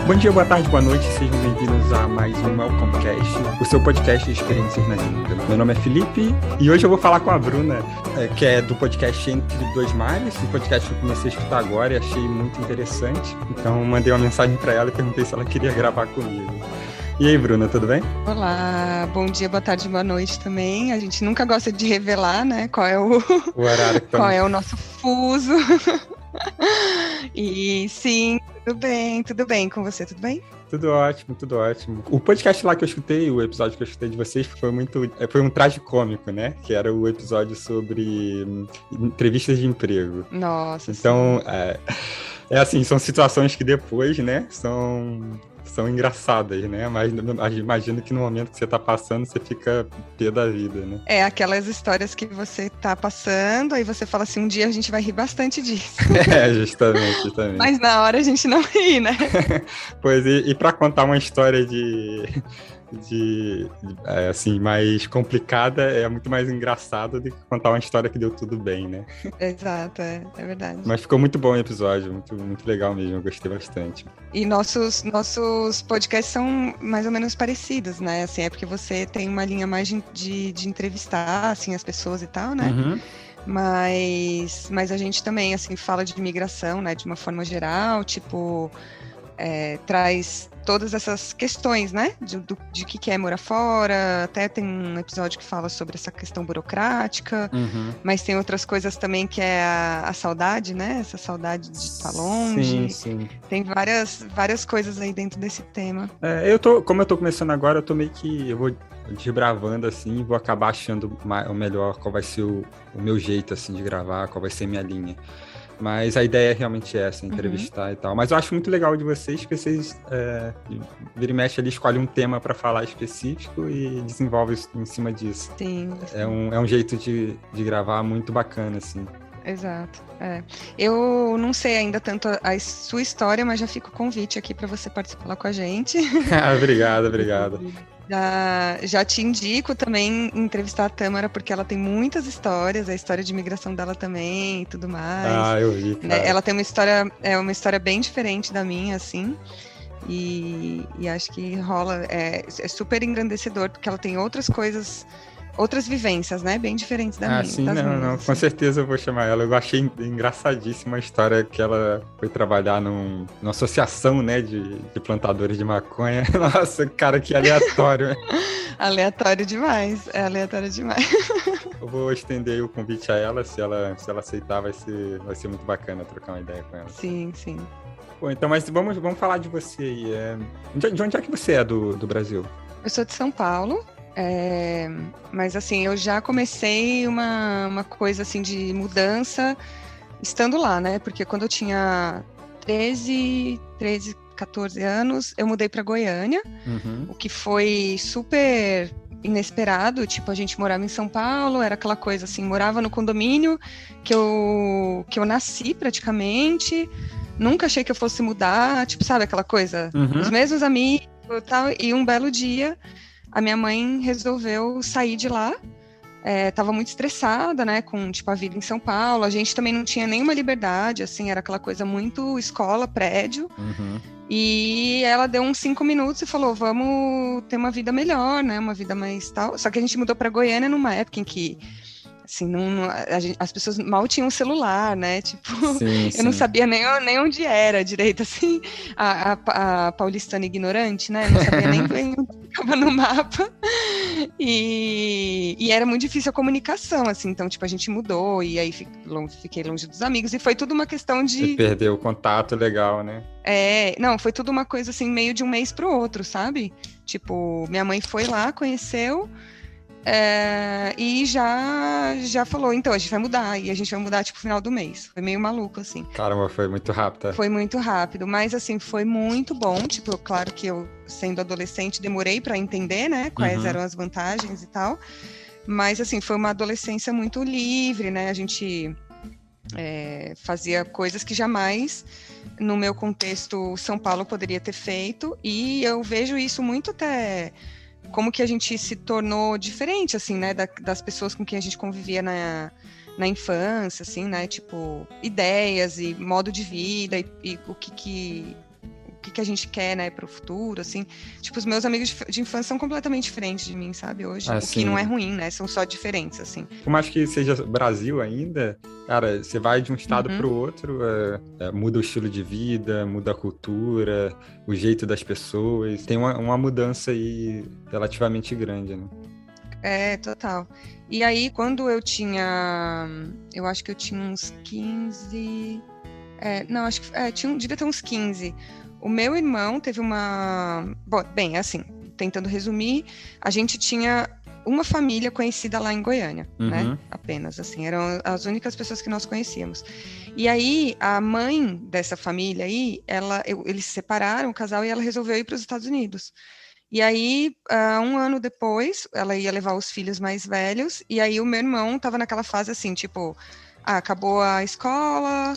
Bom dia, boa tarde, boa noite, sejam bem-vindos a mais um Malcolmcast, o seu podcast de experiências na língua. Meu nome é Felipe e hoje eu vou falar com a Bruna, que é do podcast Entre Dois Mares, um podcast que eu comecei a escutar agora e achei muito interessante. Então mandei uma mensagem para ela e perguntei se ela queria gravar comigo. E aí, Bruna, tudo bem? Olá, bom dia, boa tarde, boa noite também. A gente nunca gosta de revelar, né, qual é o horário que qual é o nosso fuso. E sim, tudo bem com você, tudo bem? Tudo ótimo, tudo ótimo. O podcast lá que eu escutei, o episódio que eu escutei de vocês foi um tragicômico, né? Que era o episódio sobre entrevistas de emprego. Nossa. Então, assim, são situações que depois, né, são engraçadas, né? Mas imagino que no momento que você tá passando, você fica pé da vida, né? É aquelas histórias que você tá passando, aí você fala assim, um dia a gente vai rir bastante disso. Justamente. Mas na hora a gente não ri, né? Pois, e para contar uma história assim, mais complicada, é muito mais engraçado do que contar uma história que deu tudo bem, né? Exato, é verdade. Mas ficou muito bom o episódio, muito, muito legal mesmo, eu gostei bastante. E nossos podcasts são mais ou menos parecidos, né? Assim, é porque você tem uma linha mais de entrevistar, assim, as pessoas e tal, né? Uhum. Mas a gente também, assim, fala de imigração, né? De uma forma geral, tipo... traz todas essas questões, né, de que é morar fora, até tem um episódio que fala sobre essa questão burocrática, mas tem outras coisas também que é a saudade, né, essa saudade de estar longe. Sim. Tem várias coisas aí dentro desse tema. Como eu tô começando agora, eu vou desbravando, assim, vou acabar achando o melhor, qual vai ser o meu jeito, assim, de gravar, qual vai ser a minha linha. Mas a ideia realmente é essa, entrevistar e tal. Mas eu acho muito legal de vocês que vocês vira e mexe ali, escolhem um tema para falar específico e desenvolve em cima disso. Sim. É um jeito de gravar muito bacana, assim. Exato. Eu não sei ainda tanto a sua história, mas já fica o convite aqui para você participar com a gente. Obrigado. Já te indico também entrevistar a Tâmara, porque ela tem muitas histórias, a história de imigração dela também e tudo mais. Eu vi, cara. Ela tem uma história bem diferente da minha, assim, e acho que rola, é super engrandecedor, porque ela tem outras coisas, outras vivências, né, bem diferentes da minha. Sim, não, com certeza eu vou chamar ela. Eu achei engraçadíssima a história que ela foi trabalhar numa associação, né, de plantadores de maconha. Nossa, cara, que aleatório. Aleatório demais. Eu vou estender o convite a ela, se ela aceitar, vai ser muito bacana trocar uma ideia com ela. Sim. Bom, então, mas vamos falar de você aí. De onde é que você é do Brasil? Eu sou de São Paulo. Mas assim, eu já comecei uma coisa assim de mudança estando lá, né? Porque quando eu tinha 13, 14 anos, eu mudei para Goiânia, o que foi super inesperado. Tipo, a gente morava em São Paulo, era aquela coisa assim, morava no condomínio que eu nasci praticamente, nunca achei que eu fosse mudar, tipo, sabe aquela coisa? Os mesmos amigos e tal, e um belo dia a minha mãe resolveu sair de lá, tava muito estressada, né, com, tipo, a vida em São Paulo, a gente também não tinha nenhuma liberdade, assim, era aquela coisa muito escola, prédio, e ela deu uns 5 minutos e falou, vamos ter uma vida melhor, né, uma vida mais tal, só que a gente mudou para Goiânia numa época em que, assim, as pessoas mal tinham celular, né, tipo, eu não sabia nem onde era direito, assim, a paulistana ignorante, né, não sabia nem bem onde ficava no mapa, e era muito difícil a comunicação, assim, então, tipo, a gente mudou, e aí fiquei longe dos amigos, e foi tudo uma questão de... Você perdeu o contato legal, né? Não, foi tudo uma coisa, assim, meio de um mês pro outro, sabe? Tipo, minha mãe foi lá, conheceu... e já falou, então, a gente vai mudar, e a gente vai mudar, tipo, no final do mês. Foi meio maluco, assim. Caramba, foi muito rápido. Foi muito rápido, mas, assim, foi muito bom. Tipo, claro que eu, sendo adolescente, demorei para entender, né, quais eram as vantagens e tal. Mas, assim, foi uma adolescência muito livre, né, a gente fazia coisas que jamais, no meu contexto, São Paulo poderia ter feito, e eu vejo isso muito até... como que a gente se tornou diferente, assim, né, das pessoas com quem a gente convivia na infância, assim, né, tipo, ideias e modo de vida e o que a gente quer, né, pro futuro, assim. Tipo, os meus amigos de infância são completamente diferentes de mim, sabe, hoje. O que não é ruim, né, são só diferentes, assim. Por mais que seja Brasil ainda, cara, você vai de um estado pro outro, muda o estilo de vida, muda a cultura, o jeito das pessoas. Tem uma mudança aí relativamente grande, né? Total. E aí, quando eu acho que eu tinha uns 15... não, acho que devia ter uns 15. O meu irmão teve uma... Bom, bem, assim, tentando resumir, a gente tinha uma família conhecida lá em Goiânia, né? Apenas, assim, eram as únicas pessoas que nós conhecíamos. E aí, a mãe dessa família aí, eles se separaram, o casal, e ela resolveu ir para os Estados Unidos. E aí, um ano depois, ela ia levar os filhos mais velhos, e aí o meu irmão estava naquela fase assim, tipo, acabou a escola,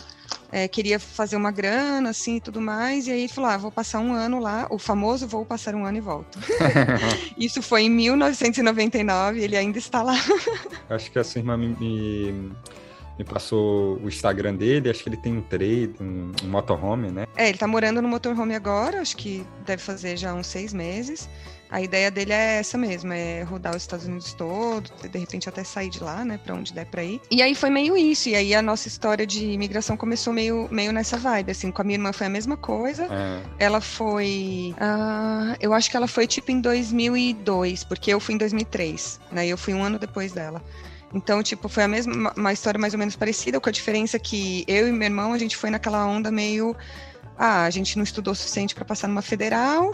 queria fazer uma grana, assim, e tudo mais, e aí falou, vou passar um ano lá, o famoso vou passar um ano e volto. Isso foi em 1999, ele ainda está lá. Acho que a sua irmã me passou o Instagram dele, acho que ele tem um trade, um motorhome, né? Ele tá morando no motorhome agora, acho que deve fazer já uns 6 meses. A ideia dele é essa mesmo, é rodar os Estados Unidos todo, de repente até sair de lá, né, pra onde der pra ir. E aí foi meio isso, e aí a nossa história de imigração começou meio nessa vibe, assim, com a minha irmã foi a mesma coisa. Ela foi, eu acho que ela foi tipo em 2002, porque eu fui em 2003, né, eu fui um ano depois dela. Então, tipo, foi uma história mais ou menos parecida, com a diferença que eu e meu irmão, a gente foi naquela onda meio... a gente não estudou o suficiente para passar numa federal,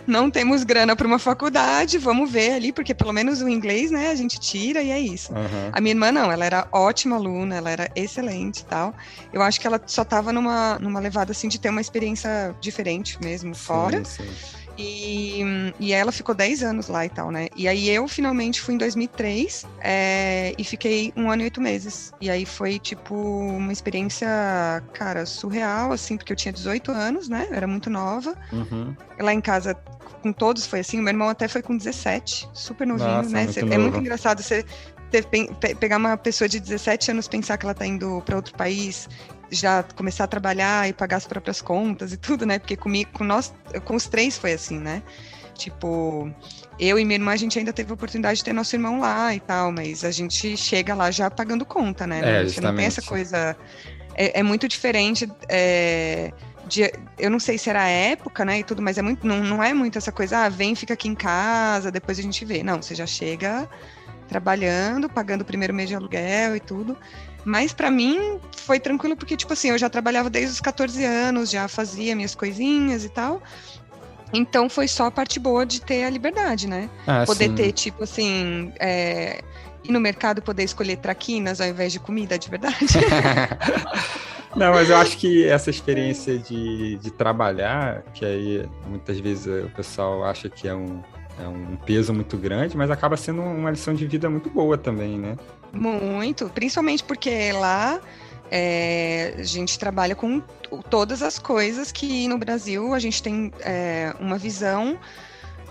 não temos grana para uma faculdade, vamos ver ali, porque pelo menos o inglês, né, a gente tira e é isso. A minha irmã não, ela era ótima aluna, ela era excelente e tal. Eu acho que ela só estava numa levada, assim, de ter uma experiência diferente mesmo, fora. Sim. E ela ficou 10 anos lá e tal, né? E aí eu finalmente fui em 2003 e fiquei 1 ano e 8 meses. E aí foi, tipo, uma experiência, cara, surreal, assim, porque eu tinha 18 anos, né? Eu era muito nova. Lá em casa, com todos foi assim. O meu irmão até foi com 17, super novinho, nossa, né? Muito é novo. muito engraçado você pegar uma pessoa de 17 anos, pensar que ela tá indo para outro país, já começar a trabalhar e pagar as próprias contas e tudo, né? Porque com os 3 foi assim, né? Tipo, eu e minha irmã, a gente ainda teve a oportunidade de ter nosso irmão lá e tal, mas a gente chega lá já pagando conta, né? Você não tem essa coisa... É muito diferente... eu não sei se era a época, né, e tudo, mas não é muito essa coisa, vem, fica aqui em casa, depois a gente vê. Não, você já chega trabalhando, pagando o primeiro mês de aluguel e tudo. Mas pra mim foi tranquilo porque, tipo assim, eu já trabalhava desde os 14 anos, já fazia minhas coisinhas e tal. Então foi só a parte boa de ter a liberdade, né? Poder ter, tipo assim, ir no mercado, poder escolher traquinas ao invés de comida de verdade. Não, mas eu acho que essa experiência de trabalhar, que aí muitas vezes o pessoal acha que é um peso muito grande, mas acaba sendo uma lição de vida muito boa também, né? Muito, principalmente porque lá a gente trabalha com todas as coisas que no Brasil a gente tem uma visão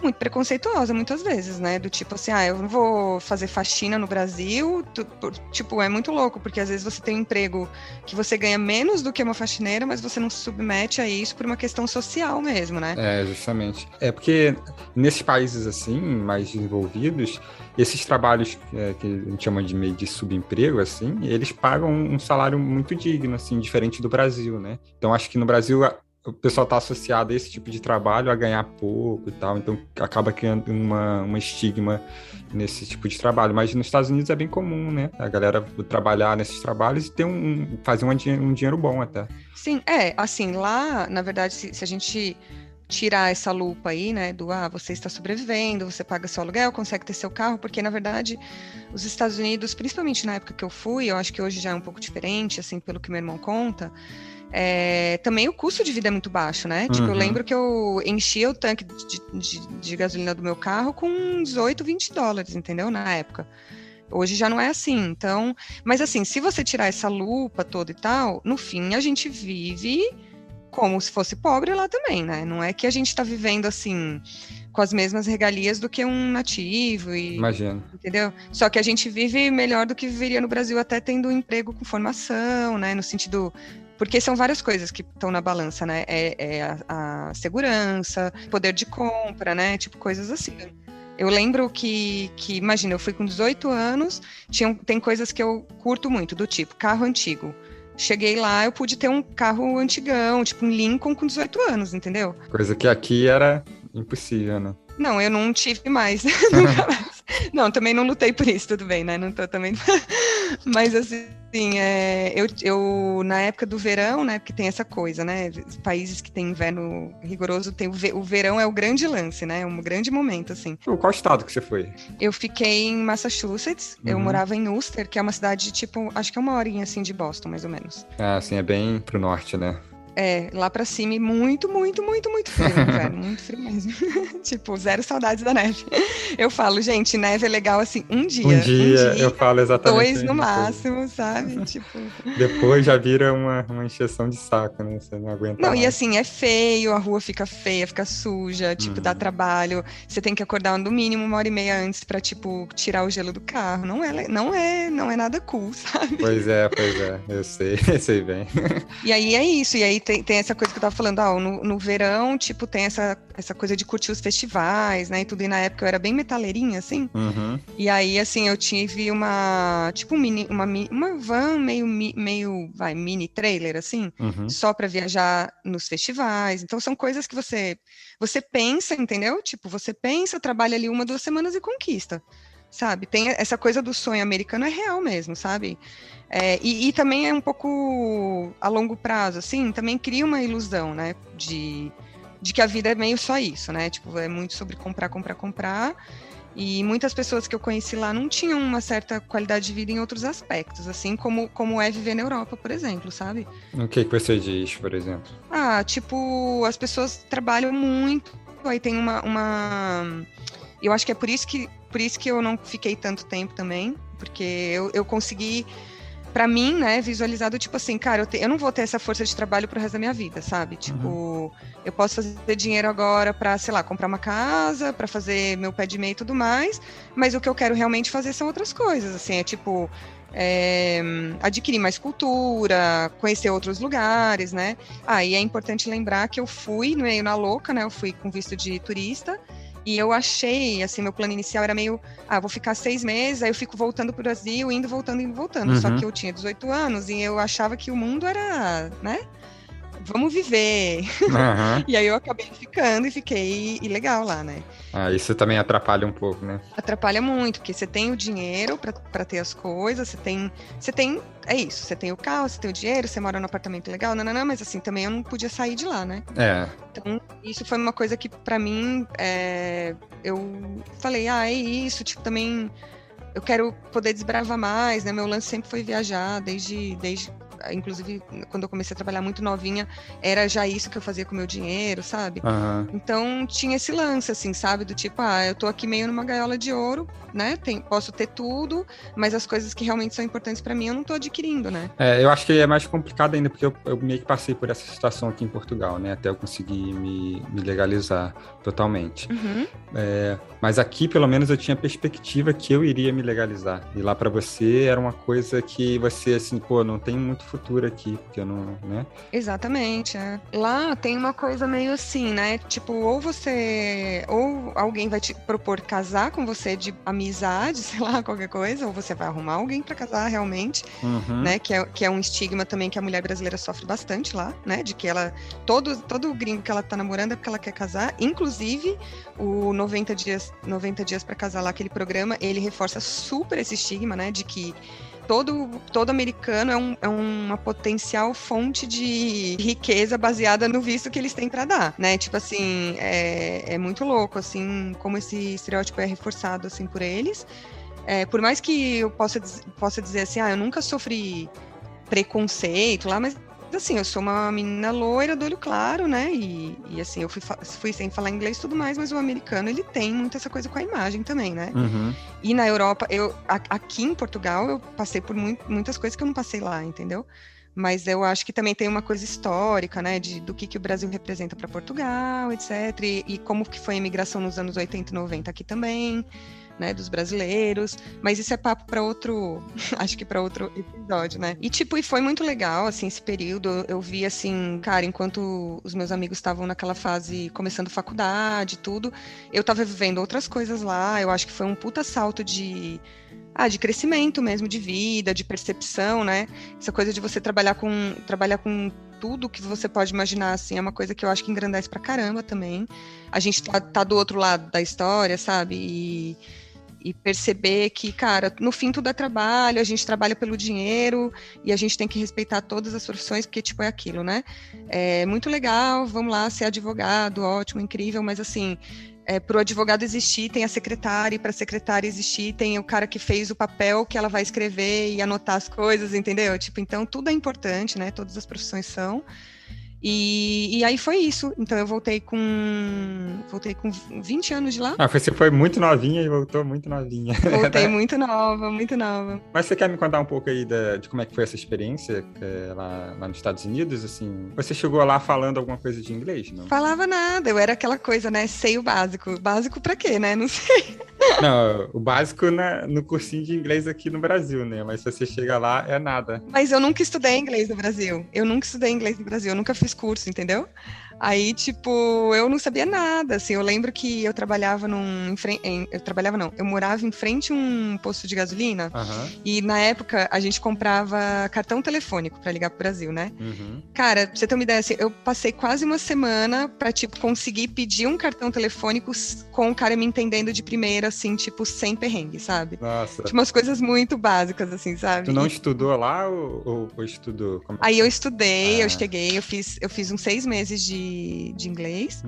muito preconceituosa muitas vezes, né? Do tipo assim, eu não vou fazer faxina no Brasil, tipo, é muito louco, porque às vezes você tem um emprego que você ganha menos do que uma faxineira, mas você não se submete a isso por uma questão social mesmo, né? Justamente. Porque nesses países, assim, mais desenvolvidos, esses trabalhos que a gente chama de meio de subemprego, assim, eles pagam um salário muito digno, assim, diferente do Brasil, né? Então, acho que no Brasil o pessoal está associado a esse tipo de trabalho, a ganhar pouco e tal, então acaba criando uma estigma nesse tipo de trabalho. Mas nos Estados Unidos é bem comum, né? A galera trabalhar nesses trabalhos e ter fazer um dinheiro bom até. Sim, assim, lá, na verdade, se a gente tirar essa lupa aí, né, do você está sobrevivendo, você paga seu aluguel, consegue ter seu carro, porque, na verdade, os Estados Unidos, principalmente na época que eu fui, eu acho que hoje já é um pouco diferente, assim, pelo que meu irmão conta, também o custo de vida é muito baixo, né? Tipo, eu lembro que eu enchia o tanque de gasolina do meu carro com 18, 20 dólares, entendeu? Na época. Hoje já não é assim, então... Mas assim, se você tirar essa lupa toda e tal, no fim a gente vive como se fosse pobre lá também, né? Não é que a gente tá vivendo assim, com as mesmas regalias do que um nativo. Imagino. Entendeu? Só que a gente vive melhor do que viveria no Brasil, até tendo um emprego com formação, né? No sentido Porque são várias coisas que estão na balança, né? A segurança, poder de compra, né? Tipo, coisas assim. Eu lembro que imagina, eu fui com 18 anos, tem coisas que eu curto muito, do tipo, carro antigo. Cheguei lá, eu pude ter um carro antigão, tipo um Lincoln com 18 anos, entendeu? Coisa que aqui era impossível, né? Não, eu não tive mais, nunca mais. Não, também não lutei por isso, tudo bem, né? Não tô também. Mas assim, eu na época do verão, né? Porque tem essa coisa, né? Países que tem inverno rigoroso, o verão é o grande lance, né? É um grande momento, assim. Qual estado que você foi? Eu fiquei em Massachusetts, eu morava em Worcester, que é uma cidade, tipo, acho que é uma horinha, assim, de Boston, mais ou menos. Ah, sim, é bem pro norte, né? Lá pra cima e muito, muito, muito, muito frio no inverno, muito frio mesmo. Tipo, zero saudades da neve. Eu falo, gente, neve é legal assim, um dia, Eu falo exatamente 2 no máximo, sabe? Tipo... Depois já vira uma encheção de saco, né? Você não aguenta Não, mais. e assim, é feio, a rua fica feia, fica suja, tipo, dá trabalho. Você tem que acordar no mínimo 1h30 antes pra, tipo, tirar o gelo do carro. Não é nada cool, sabe? Pois é, eu sei bem. E aí é isso, e aí tem essa coisa que eu tava falando, no verão, tipo, tem essa coisa de curtir os festivais, né, e tudo, e na época eu era bem metaleirinha, assim, e aí, assim, eu tive tipo, uma van meio, mini trailer, assim, só pra viajar nos festivais, então são coisas que você pensa, entendeu? Tipo, você pensa, trabalha ali 1, 2 semanas e conquista, sabe? Tem essa coisa do sonho americano, é real mesmo, sabe? E também é um pouco a longo prazo, assim, também cria uma ilusão, né, de que a vida é meio só isso, né, tipo, é muito sobre comprar, e muitas pessoas que eu conheci lá não tinham uma certa qualidade de vida em outros aspectos, assim, como é viver na Europa, por exemplo, sabe? O que você diz, por exemplo? Tipo, as pessoas trabalham muito, aí tem eu acho que é por isso que eu não fiquei tanto tempo também, porque eu consegui, pra mim, né, visualizado, tipo assim, cara, eu não vou ter essa força de trabalho pro resto da minha vida, sabe? Tipo, eu posso fazer dinheiro agora pra, sei lá, comprar uma casa, pra fazer meu pé de meia e tudo mais, mas o que eu quero realmente fazer são outras coisas, assim, tipo, adquirir mais cultura, conhecer outros lugares, né? E é importante lembrar que eu fui meio na louca, né? Eu fui com visto de turista, e eu achei, assim, meu plano inicial era meio, vou ficar 6 meses, aí eu fico voltando pro Brasil, indo, voltando. Só que eu tinha 18 anos e eu achava que o mundo era, né? Vamos viver. E aí eu acabei ficando e fiquei legal lá, né? Isso também atrapalha um pouco, né? Atrapalha muito, porque você tem o dinheiro para ter as coisas, é isso, você tem o carro, você tem o dinheiro, você mora num apartamento legal, mas assim, também eu não podia sair de lá, né? Então, isso foi uma coisa que para mim, eu falei, é isso, tipo, também eu quero poder desbravar mais, né? Meu lance sempre foi viajar, desde inclusive, quando eu comecei a trabalhar muito novinha, era já isso que eu fazia com o meu dinheiro, sabe? Então, tinha esse lance, assim, sabe? Do tipo, eu tô aqui meio numa gaiola de ouro, né? Posso ter tudo, mas as coisas que realmente são importantes pra mim, eu não tô adquirindo, né? Eu acho que é mais complicado ainda, porque eu meio que passei por essa situação aqui em Portugal, né? Até eu conseguir me legalizar totalmente. Mas aqui, pelo menos, eu tinha a perspectiva que eu iria me legalizar. E lá pra você era uma coisa que você, assim, não tem muito futuro aqui, porque eu não, né? Exatamente, Lá tem uma coisa meio assim, né? Tipo, ou alguém vai te propor casar com você de amizade, sei lá, qualquer coisa, ou você vai arrumar alguém para casar realmente, né? Que é um estigma também que a mulher brasileira sofre bastante lá, né? De que todo gringo que ela tá namorando é porque ela quer casar, inclusive o 90 dias para casar lá, aquele programa, ele reforça super esse estigma, né? De que todo americano é uma potencial fonte de riqueza baseada no visto que eles têm para dar, né? Tipo assim, é muito louco, assim, como esse estereótipo é reforçado, assim, por eles. Por mais que eu possa dizer assim, eu nunca sofri preconceito lá, mas assim, eu sou uma menina loira do olho claro, né? E assim, eu fui sem falar inglês e tudo mais, mas o americano, ele tem muito essa coisa com a imagem também, né? E na Europa, aqui em Portugal, eu passei por muitas coisas que eu não passei lá, entendeu? Mas eu acho que também tem uma coisa histórica, né? Do que o Brasil representa para Portugal, etc. E como que foi a imigração nos anos 80 e 90 aqui também. né, dos brasileiros, mas isso é papo para outro, acho que para outro episódio, né? E tipo, e foi muito legal, assim, esse período, eu vi, assim, cara, enquanto os meus amigos estavam naquela fase, começando faculdade e tudo, eu tava vivendo outras coisas lá, eu acho que foi um puta salto de crescimento mesmo, de vida, de percepção, né? Essa coisa de você trabalhar com tudo que você pode imaginar, assim, é uma coisa que eu acho que engrandece pra caramba também. A gente tá do outro lado da história, sabe? E perceber que, cara, no fim tudo é trabalho, a gente trabalha pelo dinheiro e a gente tem que respeitar todas as profissões, porque, tipo, é aquilo, né? É muito legal, vamos lá, ser advogado, ótimo, incrível, mas, assim, para o advogado existir, tem a secretária, e para a secretária existir, tem o cara que fez o papel que ela vai escrever e anotar as coisas, entendeu? Tipo, então, tudo é importante, né? Todas as profissões são. E aí foi isso. Então eu voltei com 20 anos de lá. Você foi muito novinha e voltou muito novinha. Voltei muito nova, muito nova. Mas você quer me contar um pouco aí de como é que foi essa experiência lá nos Estados Unidos? Assim, você chegou lá falando alguma coisa de inglês, não? Falava nada, eu era aquela coisa, né? Sei o básico. Básico pra quê, né? Não sei. Não, o básico no cursinho de inglês aqui no Brasil, né? Mas se você chega lá, é nada. Mas eu nunca estudei inglês no Brasil. Eu nunca fiz curso, entendeu? Aí, tipo, eu não sabia nada, assim, eu lembro que eu trabalhava eu morava em frente a um posto de gasolina, e na época a gente comprava cartão telefônico pra ligar pro Brasil, né? Cara, pra você ter uma ideia, assim, eu passei quase uma semana pra, tipo, conseguir pedir um cartão telefônico com o cara me entendendo de primeira, assim, tipo, sem perrengue, sabe? Nossa. Tipo, umas coisas muito básicas, assim, sabe? Tu não estudou lá ou estudou? Aí eu estudei, eu cheguei, eu fiz uns 6 meses de inglês,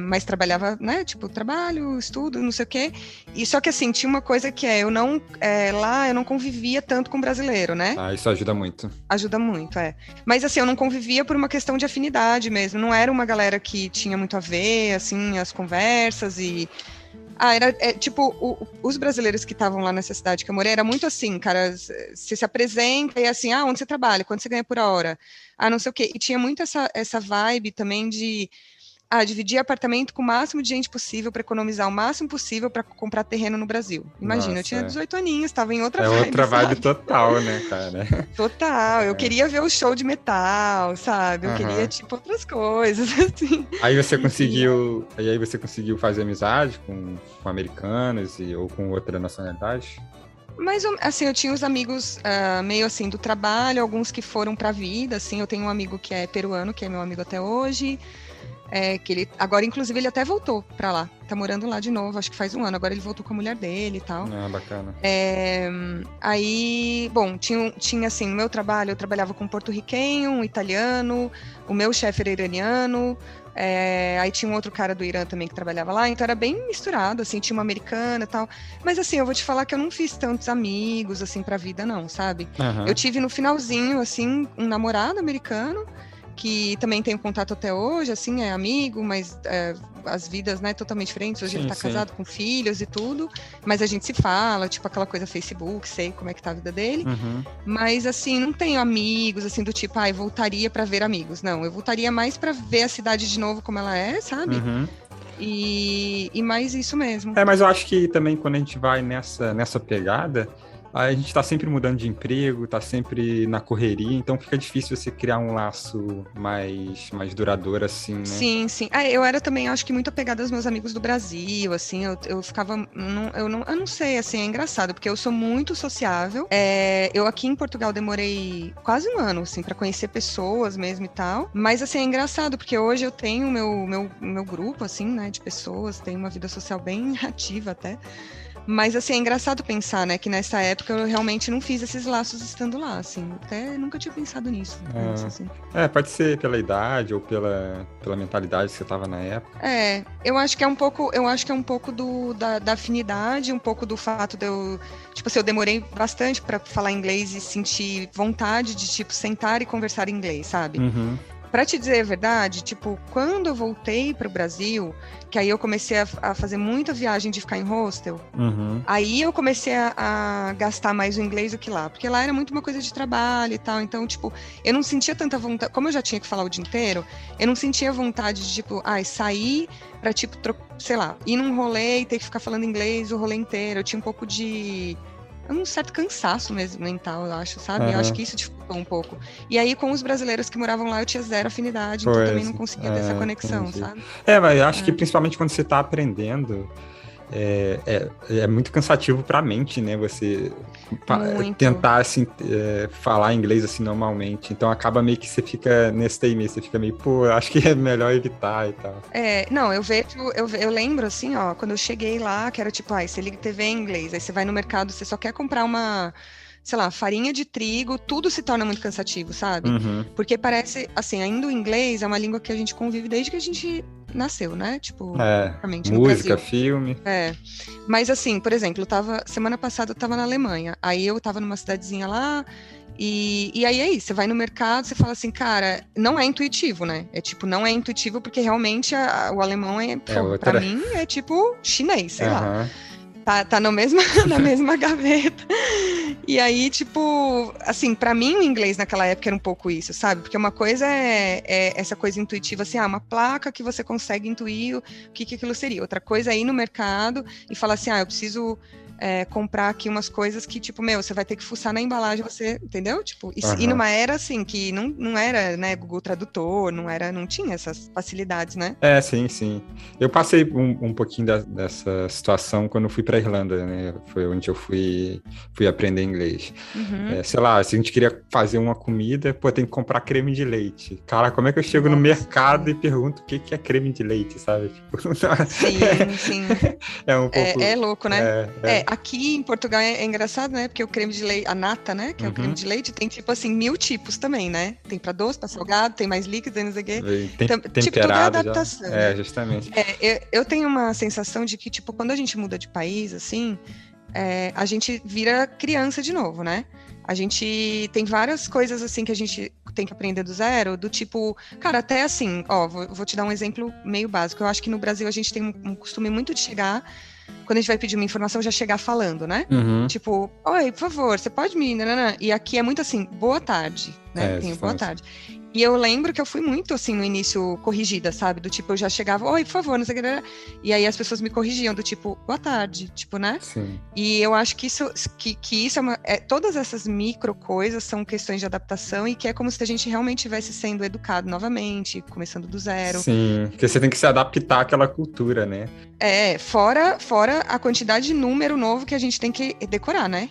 mas trabalhava, né, tipo, trabalho, estudo, não sei o quê, e só que assim, tinha uma coisa que lá eu não convivia tanto com brasileiro, né? Isso ajuda muito. Ajuda muito, mas assim, eu não convivia por uma questão de afinidade mesmo, não era uma galera que tinha muito a ver, assim, as conversas e... os brasileiros que estavam lá nessa cidade que eu morei, era muito assim, cara, você se apresenta e assim, onde você trabalha, quanto você ganha por hora, não sei o quê, e tinha muito essa vibe também de dividir apartamento com o máximo de gente possível para economizar o máximo possível para comprar terreno no Brasil. Imagina, eu tinha 18 aninhos, estava em outra vibe. Outra vibe total, né, cara? Total, eu queria ver o show de metal, sabe? Eu queria, tipo, outras coisas, assim. Aí você conseguiu fazer amizade com americanos ou com outra nacionalidade? Mas, assim, eu tinha os amigos meio assim do trabalho, alguns que foram pra vida, assim, eu tenho um amigo que é peruano, que é meu amigo até hoje, que ele, agora, inclusive, ele até voltou pra lá, tá morando lá de novo, acho que faz 1 ano, agora ele voltou com a mulher dele e tal. Bacana. Aí, bom, tinha assim, no meu trabalho, eu trabalhava com um porto-riquenho, um italiano, o meu chefe era iraniano, aí tinha um outro cara do Irã também que trabalhava lá, então era bem misturado, assim, tinha uma americana e tal, mas assim, eu vou te falar que eu não fiz tantos amigos, assim, pra vida não, sabe? Eu tive no finalzinho, assim, um namorado americano, que também tenho contato até hoje, assim, é amigo, mas as vidas, né, totalmente diferentes. Hoje ele tá casado com filhos e tudo, mas a gente se fala, tipo aquela coisa Facebook, sei como é que tá a vida dele. Mas, assim, não tenho amigos, assim, do tipo, voltaria pra ver amigos. Não, eu voltaria mais pra ver a cidade de novo como ela é, sabe? E mais isso mesmo. Mas eu acho que também quando a gente vai nessa pegada, a gente tá sempre mudando de emprego, tá sempre na correria, então fica difícil você criar um laço mais duradouro, assim, né? Sim. Eu era também, acho que muito apegada aos meus amigos do Brasil, assim, eu ficava, eu não sei, assim, é engraçado, porque eu sou muito sociável, eu aqui em Portugal demorei quase 1 ano, assim, pra conhecer pessoas mesmo e tal, mas, assim, é engraçado, porque hoje eu tenho o meu grupo, assim, né, de pessoas, tenho uma vida social bem ativa até. Mas, assim, é engraçado pensar, né, que nessa época eu realmente não fiz esses laços estando lá, assim. Até nunca tinha pensado nisso. Assim. Pode ser pela idade ou pela mentalidade que você tava na época. Eu acho que é um pouco da afinidade, um pouco do fato de eu... Tipo assim, eu demorei bastante pra falar inglês e sentir vontade de, tipo, sentar e conversar em inglês, sabe? Pra te dizer a verdade, tipo, quando eu voltei pro Brasil, que aí eu comecei a fazer muita viagem de ficar em hostel, aí eu comecei a gastar mais o inglês do que lá, porque lá era muito uma coisa de trabalho e tal, então, tipo, eu não sentia tanta vontade, como eu já tinha que falar o dia inteiro, eu não sentia vontade de, tipo, sair pra, tipo, sei lá, ir num rolê e ter que ficar falando inglês o rolê inteiro, eu tinha um pouco de... um certo cansaço mesmo mental, eu acho, sabe? Eu acho que isso dificultou um pouco. E aí, com os brasileiros que moravam lá, eu tinha zero afinidade, então também não conseguia ter essa conexão, entendi. sabe? Mas eu acho que principalmente quando você tá aprendendo, é muito cansativo para a mente, né? Você tentar assim, falar inglês assim normalmente. Então acaba meio que você fica nesse aí mesmo, você fica meio, pô, acho que é melhor evitar e tal. Não, eu lembro assim, ó, quando eu cheguei lá, que era tipo, você liga TV em inglês, aí você vai no mercado, você só quer comprar uma, sei lá, farinha de trigo, tudo se torna muito cansativo, sabe? Porque parece, assim, ainda o inglês é uma língua que a gente convive desde que a gente nasceu, né? Tipo, realmente no música, Brasil. filme. Mas assim, por exemplo, semana passada eu tava na Alemanha, aí eu tava numa cidadezinha lá, e aí, você vai no mercado, você fala assim, cara, não é intuitivo, né? É tipo, não é intuitivo porque realmente o alemão pra mim, é tipo chinês, sei lá. Tá na mesma gaveta. E aí, tipo, assim, pra mim o inglês naquela época era um pouco isso, sabe? Porque uma coisa é essa coisa intuitiva, assim, uma placa que você consegue intuir o que aquilo seria. Outra coisa é ir no mercado e falar assim, eu preciso comprar aqui umas coisas que, tipo, você vai ter que fuçar na embalagem, você, entendeu? Tipo, e numa era, assim, que não era, né, Google Tradutor, não tinha essas facilidades, né? Sim. Eu passei um pouquinho dessa situação quando eu fui pra Irlanda, né? Foi onde eu fui aprender inglês. Sei lá, se a gente queria fazer uma comida, tem que comprar creme de leite. Cara, como é que eu chego no mercado e pergunto o que é creme de leite, sabe? Tipo, sim. É um pouco... É louco, né? Aqui em Portugal é engraçado, né? Porque o creme de leite, a nata, né? Que é o creme de leite, tem tipo assim, 1000 tipos também, né? Tem pra doce, pra salgado, tem mais líquido, não sei o quê. Tipo, tudo é adaptação. Né? Justamente. Eu tenho uma sensação de que, tipo, quando a gente muda de país, assim, a gente vira criança de novo, né? A gente tem várias coisas, assim, que a gente tem que aprender do zero, do tipo... Cara, até assim, vou te dar um exemplo meio básico. Eu acho que no Brasil a gente tem um costume muito de chegar... Quando a gente vai pedir uma informação, já chegar falando, né? Tipo, oi, por favor, você pode me... Nanana? E aqui é muito assim, boa tarde, né? Tenho boa tarde. E eu lembro que eu fui muito, assim, no início, corrigida, sabe? Do tipo, eu já chegava, oi, por favor, não sei o que. E aí as pessoas me corrigiam, do tipo, boa tarde, tipo, né? Sim. E eu acho que isso todas essas micro coisas são questões de adaptação e que é como se a gente realmente estivesse sendo educado novamente, começando do zero. Sim, porque você tem que se adaptar àquela cultura, né? Fora a quantidade de número novo que a gente tem que decorar, né?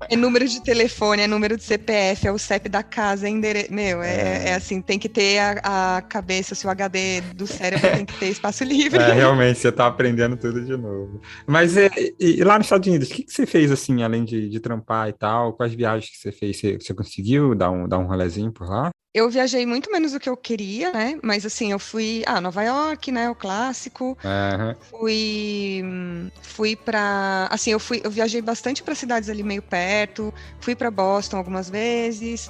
É número de telefone, é número de CPF, é o CEP da casa, é endereço... assim, tem que ter a cabeça, o seu HD do cérebro tem que ter espaço livre. Realmente, você tá aprendendo tudo de novo. Mas e lá nos Estados Unidos, o que você fez, assim, além de trampar e tal? Quais viagens que você fez? Você conseguiu dar um rolezinho por lá? Eu viajei muito menos do que eu queria, né? Mas assim, eu fui Nova York, né? O clássico. Fui pra... Assim, eu viajei bastante para cidades ali meio perto. Fui para Boston algumas vezes.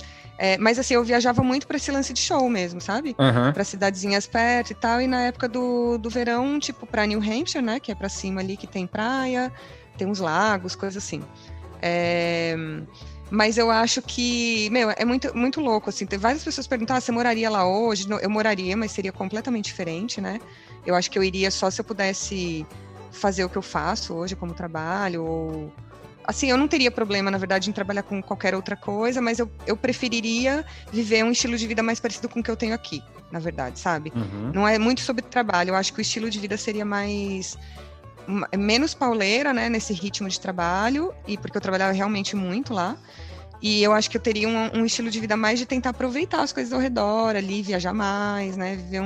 Mas assim, eu viajava muito para esse lance de show mesmo, sabe? Para cidadezinhas perto e tal. E na época do verão, tipo, para New Hampshire, né? Que é para cima ali, que tem praia, tem uns lagos, coisas assim. Mas eu acho que, é muito, muito louco, assim, tem várias pessoas perguntam, você moraria lá hoje? Eu moraria, mas seria completamente diferente, né? Eu acho que eu iria só se eu pudesse fazer o que eu faço hoje como trabalho, ou... Assim, eu não teria problema, na verdade, em trabalhar com qualquer outra coisa, mas eu preferiria viver um estilo de vida mais parecido com o que eu tenho aqui, na verdade, sabe? Não é muito sobre trabalho, eu acho que o estilo de vida seria menos pauleira, né, nesse ritmo de trabalho, e porque eu trabalhava realmente muito lá, e eu acho que eu teria um estilo de vida mais de tentar aproveitar as coisas ao redor ali, viajar mais, né, viver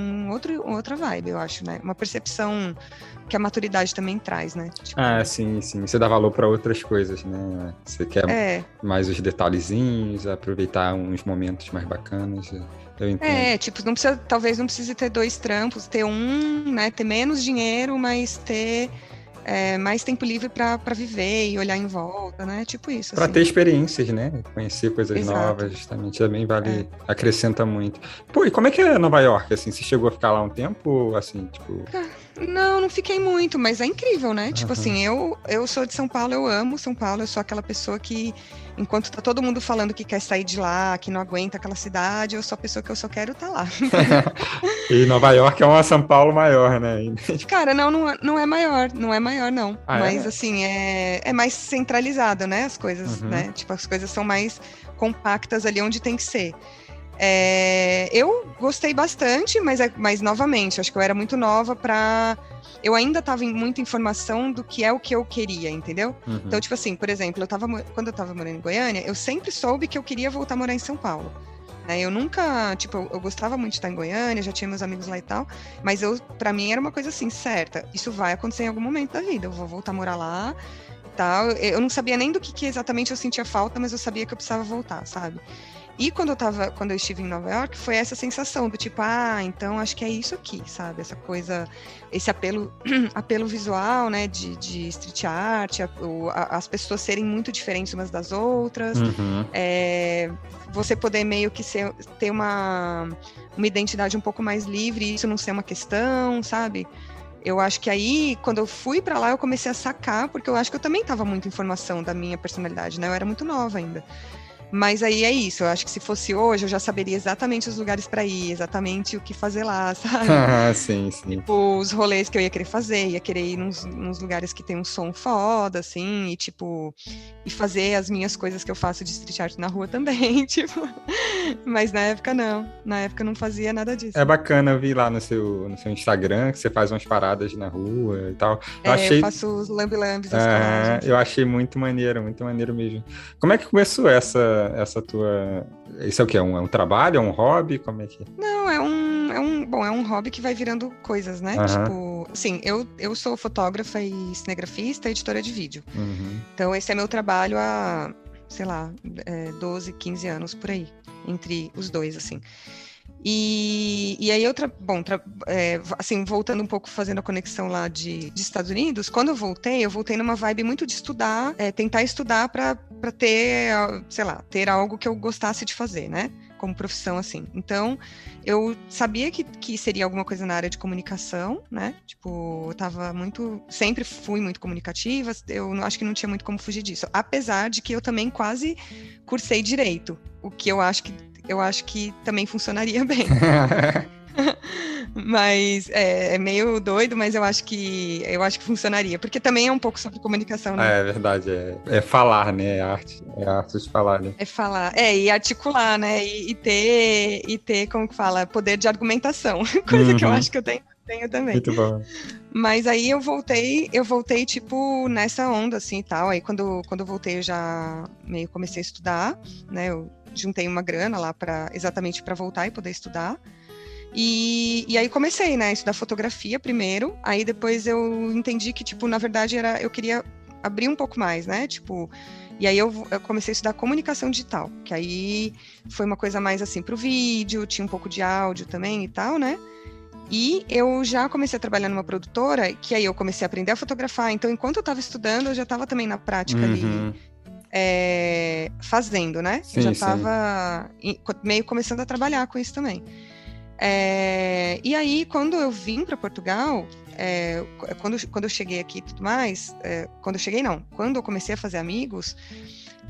outra vibe, eu acho, né, uma percepção que a maturidade também traz, né. Tipo... sim, você dá valor para outras coisas, né, você quer mais os detalhezinhos, aproveitar uns momentos mais bacanas, eu entendo. Tipo, talvez não precise ter 2 trampos, ter um, né, ter menos dinheiro, mas ter mais tempo livre para viver e olhar em volta, né? Tipo isso. Para assim. ter experiências, né? Conhecer coisas Exato. novas, justamente. Também vale, acrescenta muito. Pô, e como é que é Nova York, assim? Você chegou a ficar lá um tempo, assim, tipo... Não fiquei muito, mas é incrível, né? Tipo assim, eu sou de São Paulo, eu amo São Paulo, eu sou aquela pessoa que, enquanto tá todo mundo falando que quer sair de lá, que não aguenta aquela cidade, eu sou a pessoa que eu só quero estar lá. E Nova York é uma São Paulo maior, né? Cara, não é maior, não. Mas, É? assim, é mais centralizado, né? As coisas, né? Tipo, as coisas são mais compactas ali onde tem que ser. Eu gostei bastante, mas novamente, acho que eu era muito nova para... Eu ainda estava em muita informação do que é o que eu queria, entendeu? Então, tipo assim, por exemplo, quando eu estava morando em Goiânia, eu sempre soube que eu queria voltar a morar em São Paulo. Eu nunca, tipo, eu gostava muito de estar em Goiânia, já tinha meus amigos lá e tal, mas para mim era uma coisa assim, certa, isso vai acontecer em algum momento da vida, eu vou voltar a morar lá e tal. Eu não sabia nem do que exatamente eu sentia falta, mas eu sabia que eu precisava voltar, sabe? E quando eu estive em Nova York, foi essa sensação do tipo, então acho que é isso aqui, sabe? Essa coisa, esse apelo visual, né, de street art, as pessoas serem muito diferentes umas das outras, você poder meio que ter uma identidade um pouco mais livre, e isso não ser uma questão, sabe? Eu acho que aí, quando eu fui pra lá, eu comecei a sacar, porque eu acho que eu também tava muita informação da minha personalidade, né? Eu era muito nova ainda. Mas aí é isso, eu acho que se fosse hoje, eu já saberia exatamente os lugares para ir, exatamente o que fazer lá, sabe? Sim. Tipo, os rolês que eu ia querer fazer, ia querer ir nos lugares que tem um som foda, assim, e fazer as minhas coisas que eu faço de street art na rua também, tipo. Mas na época não, eu não fazia nada disso. É bacana, eu vi lá no seu Instagram que você faz umas paradas na rua e tal. Eu faço os lambi-lambis, as colagens. Eu achei muito maneiro mesmo. Como é que começou essa tua... Isso é o quê? É um trabalho? É um hobby? Como é que... Não, é um hobby que vai virando coisas, né? Tipo, assim, eu sou fotógrafa e cinegrafista, editora de vídeo. Então, esse é meu trabalho há, sei lá, 12, 15 anos por aí, entre os dois, assim. E aí assim, voltando um pouco, fazendo a conexão lá de Estados Unidos, quando eu voltei numa vibe muito de estudar, tentar estudar para ter, sei lá, ter algo que eu gostasse de fazer, né? Como profissão, assim. Então, eu sabia que seria alguma coisa na área de comunicação, né? Tipo, sempre fui muito comunicativa, eu acho que não tinha muito como fugir disso. Apesar de que eu também quase cursei direito, o que eu acho que também funcionaria bem. Mas é meio doido, mas eu acho que funcionaria, porque também é um pouco sobre comunicação, né? É verdade, é falar, né? É arte de falar, né? É falar, e articular, né? E ter, como que fala, poder de argumentação, coisa que eu acho que eu tenho também. Muito bom. Mas aí eu voltei tipo nessa onda assim e tal. Aí quando eu voltei eu já meio comecei a estudar, né? Eu juntei uma grana lá exatamente para voltar e poder estudar. E aí comecei, né, a estudar fotografia primeiro, aí depois eu entendi que, tipo, na verdade eu queria abrir um pouco mais, né, tipo, e aí eu comecei a estudar comunicação digital, que aí foi uma coisa mais assim pro vídeo, tinha um pouco de áudio também e tal, né, e eu já comecei a trabalhar numa produtora, que aí eu comecei a aprender a fotografar, então enquanto eu estava estudando, eu já estava também na prática ali, fazendo, né, eu já estava meio começando a trabalhar com isso também. E aí, quando eu vim para Portugal, quando eu cheguei aqui e tudo mais, quando eu comecei a fazer amigos,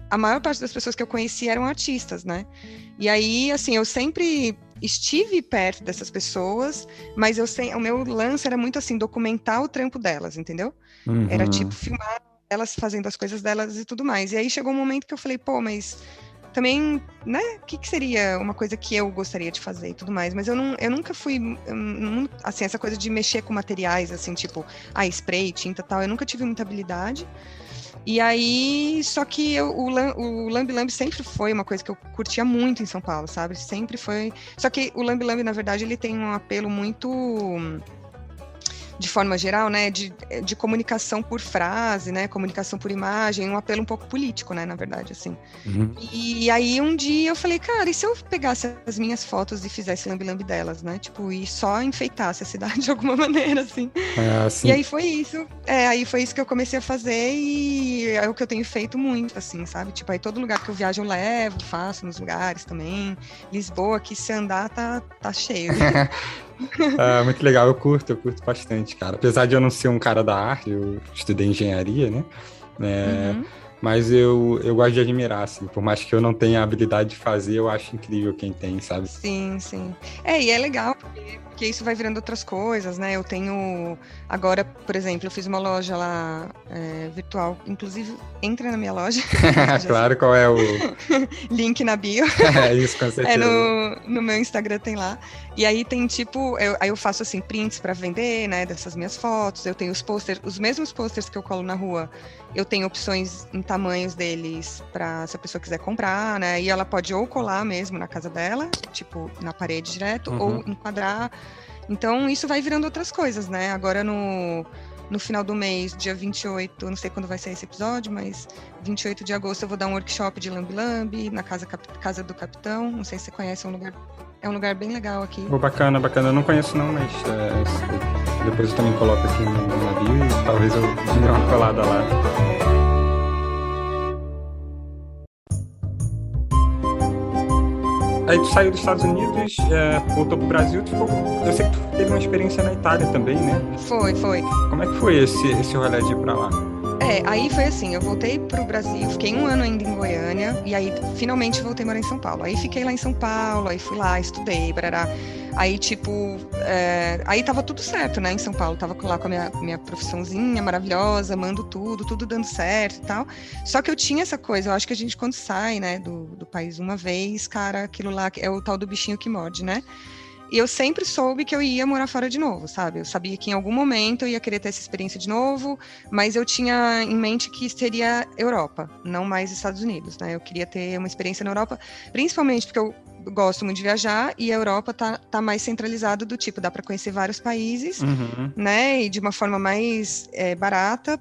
a maior parte das pessoas que eu conheci eram artistas, né? E aí, assim, eu sempre estive perto dessas pessoas, mas o meu lance era muito assim, documentar o trampo delas, entendeu? Era tipo filmar elas fazendo as coisas delas e tudo mais. E aí chegou um momento que eu falei, pô, mas também, né, o que seria uma coisa que eu gostaria de fazer e tudo mais, mas eu nunca fui, assim, essa coisa de mexer com materiais, assim, tipo, spray, tinta e tal, eu nunca tive muita habilidade, e aí, só que o Lambi Lambi sempre foi uma coisa que eu curtia muito em São Paulo, sabe, sempre foi, só que o Lambi Lambi, na verdade, ele tem um apelo muito de forma geral, né, de comunicação por frase, né, comunicação por imagem, um apelo um pouco político, né, na verdade, assim. E aí um dia eu falei, cara, e se eu pegasse as minhas fotos e fizesse lambe-lambe delas, né, tipo, e só enfeitasse a cidade de alguma maneira, assim. E aí foi isso que eu comecei a fazer e é o que eu tenho feito muito, assim, sabe, tipo, aí todo lugar que eu viajo eu levo, faço nos lugares também. Lisboa, aqui se andar, tá cheio. Muito legal, eu curto bastante, cara. Apesar de eu não ser um cara da arte, eu estudei engenharia, né? Mas eu gosto de admirar, assim, por mais que eu não tenha a habilidade de fazer, eu acho incrível quem tem, sabe? Sim. E é legal, porque isso vai virando outras coisas, né? Eu tenho, agora, por exemplo, eu fiz uma loja lá, virtual, inclusive, entra na minha loja. Claro, qual é o... Link na bio. Isso, com certeza. No meu Instagram tem lá. E aí tem, tipo, aí eu faço, assim, prints pra vender, né, dessas minhas fotos. Eu tenho os posters, os mesmos posters que eu colo na rua, eu tenho opções em tamanhos deles para se a pessoa quiser comprar, né? E ela pode ou colar mesmo na casa dela, tipo, na parede direto, ou enquadrar. Então, isso vai virando outras coisas, né? Agora, no final do mês, dia 28, não sei quando vai ser esse episódio, mas 28 de agosto eu vou dar um workshop de lambe-lambe na casa do Capitão. Não sei se você conhece, é um lugar bem legal aqui. Bacana. Eu não conheço não, mas depois eu também coloco aqui na bio e talvez eu dê uma colada lá. Aí tu saiu dos Estados Unidos, voltou pro Brasil, eu sei que tu teve uma experiência na Itália também, né? Foi. Como é que foi esse rolê de ir pra lá? Aí foi assim, eu voltei pro Brasil, fiquei 1 ano ainda em Goiânia, e aí finalmente voltei a morar em São Paulo. Aí fiquei lá em São Paulo, aí fui lá, estudei, barará. Aí, tipo, aí tava tudo certo, né, em São Paulo. Tava lá com a minha profissãozinha maravilhosa, amando tudo dando certo e tal. Só que eu tinha essa coisa, eu acho que a gente quando sai, né, do país uma vez, cara, aquilo lá é o tal do bichinho que morde, né? E eu sempre soube que eu ia morar fora de novo, sabe? Eu sabia que em algum momento eu ia querer ter essa experiência de novo, mas eu tinha em mente que seria Europa, não mais Estados Unidos, né? Eu queria ter uma experiência na Europa, principalmente porque eu gosto muito de viajar e a Europa tá mais centralizada do tipo, dá para conhecer vários países, né? E de uma forma mais barata,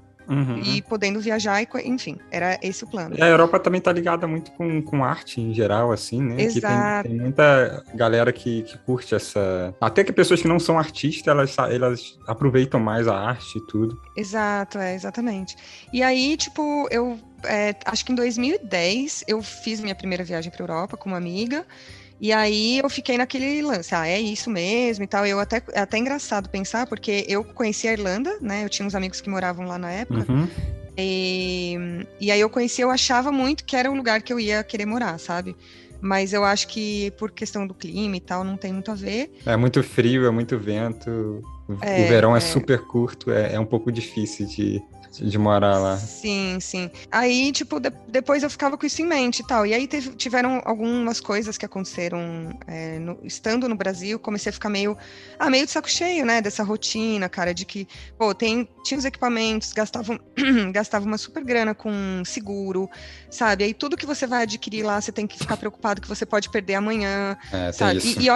e podendo viajar, enfim, era esse o plano. E a Europa também tá ligada muito com arte em geral, assim, né? Exato. Que tem muita galera que curte essa... Até que pessoas que não são artistas, elas aproveitam mais a arte e tudo. Exato, exatamente. E aí, tipo, eu acho que em 2010 eu fiz minha primeira viagem para Europa com uma amiga. E aí eu fiquei naquele lance, é isso mesmo e tal. É até engraçado pensar, porque eu conheci a Irlanda, né? Eu tinha uns amigos que moravam lá na época. E aí eu achava muito que era o lugar que eu ia querer morar, sabe? Mas eu acho que por questão do clima e tal, não tem muito a ver. É muito frio, é muito vento. O verão é super curto, é um pouco difícil de morar lá. Sim. Aí, tipo, depois eu ficava com isso em mente e tal. E aí tiveram algumas coisas que aconteceram estando no Brasil. Comecei a ficar meio de saco cheio, né? Dessa rotina, cara, de que, pô, tinha os equipamentos, gastava uma super grana com seguro, sabe? Aí tudo que você vai adquirir lá, você tem que ficar preocupado que você pode perder amanhã, sabe? Isso. E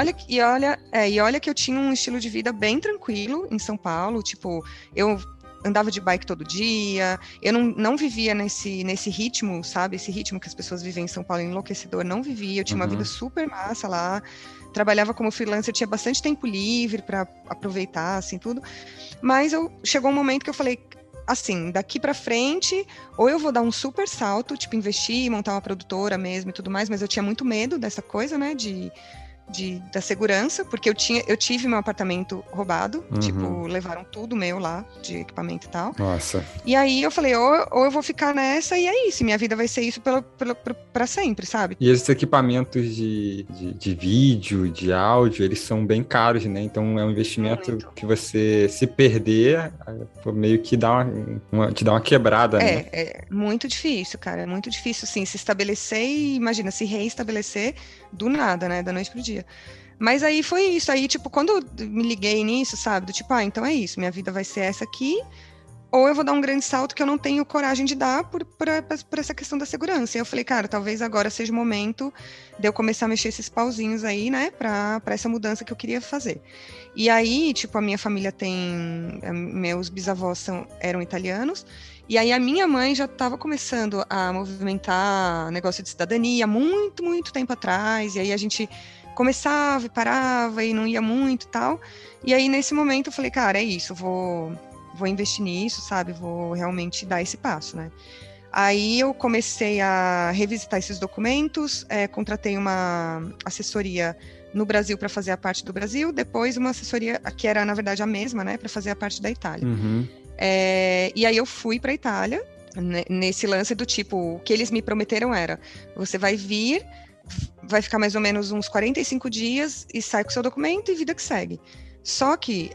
olha que eu tinha um estilo de vida bem tranquilo em São Paulo, tipo, eu andava de bike todo dia, eu não vivia nesse ritmo, sabe? Esse ritmo que as pessoas vivem em São Paulo, enlouquecedor, não vivia, eu tinha uma vida super massa lá, trabalhava como freelancer, tinha bastante tempo livre para aproveitar, assim, tudo, mas chegou um momento que eu falei, assim, daqui para frente, ou eu vou dar um super salto, tipo, investir, montar uma produtora mesmo e tudo mais, mas eu tinha muito medo dessa coisa, né, da segurança, porque eu tive meu apartamento roubado, tipo, levaram tudo meu lá, de equipamento e tal. Nossa. E aí eu falei, ou eu vou ficar nessa, e é isso, minha vida vai ser isso pra sempre, sabe? E esses equipamentos de vídeo, de áudio, eles são bem caros, né? Então é um investimento que você, se perder, meio que te dá uma quebrada, né? É muito difícil, cara, é muito difícil, sim, se estabelecer e, imagina, se reestabelecer do nada, né, da noite pro dia. Mas aí foi isso, aí, tipo, quando eu me liguei nisso, sabe, do tipo, então é isso, minha vida vai ser essa aqui, ou eu vou dar um grande salto que eu não tenho coragem de dar por essa questão da segurança. E eu falei, cara, talvez agora seja o momento de eu começar a mexer esses pauzinhos aí, né, pra essa mudança que eu queria fazer. E aí, tipo, a minha família meus bisavós eram italianos, e aí a minha mãe já estava começando a movimentar negócio de cidadania muito, muito tempo atrás, e aí a gente começava e parava e não ia muito e tal. E aí, nesse momento, eu falei, cara, é isso, vou investir nisso, sabe? Vou realmente dar esse passo, né? Aí eu comecei a revisitar esses documentos, contratei uma assessoria no Brasil para fazer a parte do Brasil, depois uma assessoria que era, na verdade, a mesma, né, para fazer a parte da Itália. Uhum. E aí eu fui para a Itália, nesse lance do tipo, o que eles me prometeram era, você vai vir, vai ficar mais ou menos uns 45 dias e sai com o seu documento e vida que segue. Só que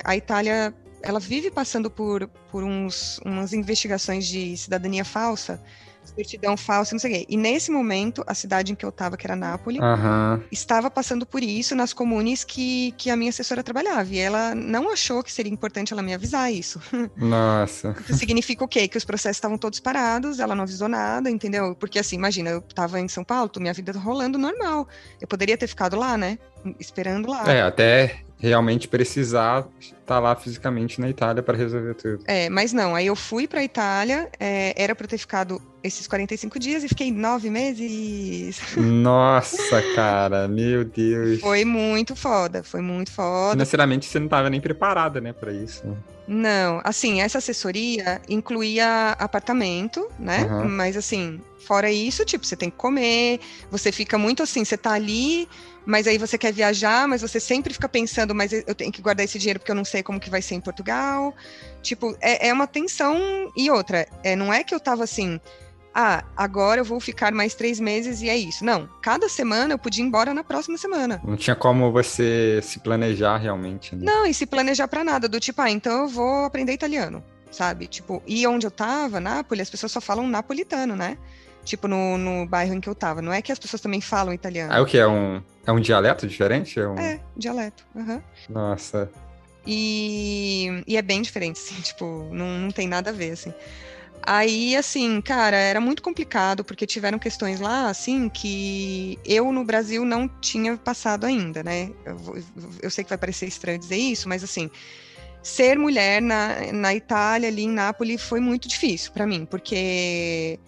a Itália, ela vive passando por umas investigações de cidadania falsa, certidão falsa, não sei o quê. E nesse momento, a cidade em que eu estava, que era Nápoles, estava passando por isso nas comunes que a minha assessora trabalhava. E ela não achou que seria importante ela me avisar isso. Nossa. Isso significa o quê? Que os processos estavam todos parados, ela não avisou nada, entendeu? Porque assim, imagina, eu estava em São Paulo, minha vida rolando normal. Eu poderia ter ficado lá, né? Esperando lá. Até realmente precisar estar lá fisicamente na Itália para resolver tudo. Mas não, aí eu fui para a Itália, era para ter ficado esses 45 dias e fiquei 9 meses. Nossa, cara, meu Deus. Foi muito foda, foi muito foda. Financeiramente você não estava nem preparada, né, para isso. Não, assim, essa assessoria incluía apartamento, né? Uhum. Mas assim, fora isso, tipo, você tem que comer, você fica muito assim, você tá ali, mas aí você quer viajar, mas você sempre fica pensando, mas eu tenho que guardar esse dinheiro porque eu não sei como que vai ser em Portugal. Tipo, é uma tensão. E outra, não é que eu tava assim, agora eu vou ficar mais 3 meses e é isso. Não, cada semana eu podia ir embora na próxima semana. Não tinha como você se planejar realmente, né? Não, e se planejar pra nada, do tipo, então eu vou aprender italiano, sabe? Tipo, e onde eu tava, Nápoles, as pessoas só falam napolitano, né? Tipo, no bairro em que eu tava. Não é que as pessoas também falam italiano. O que? É um dialeto diferente? Dialeto. Uhum. Nossa. E é bem diferente, assim, tipo, não tem nada a ver, assim. Aí, assim, cara, era muito complicado, porque tiveram questões lá, assim, que eu no Brasil não tinha passado ainda, né? Eu sei que vai parecer estranho dizer isso, mas, assim, ser mulher na Itália, ali em Nápoles, foi muito difícil para mim, porque,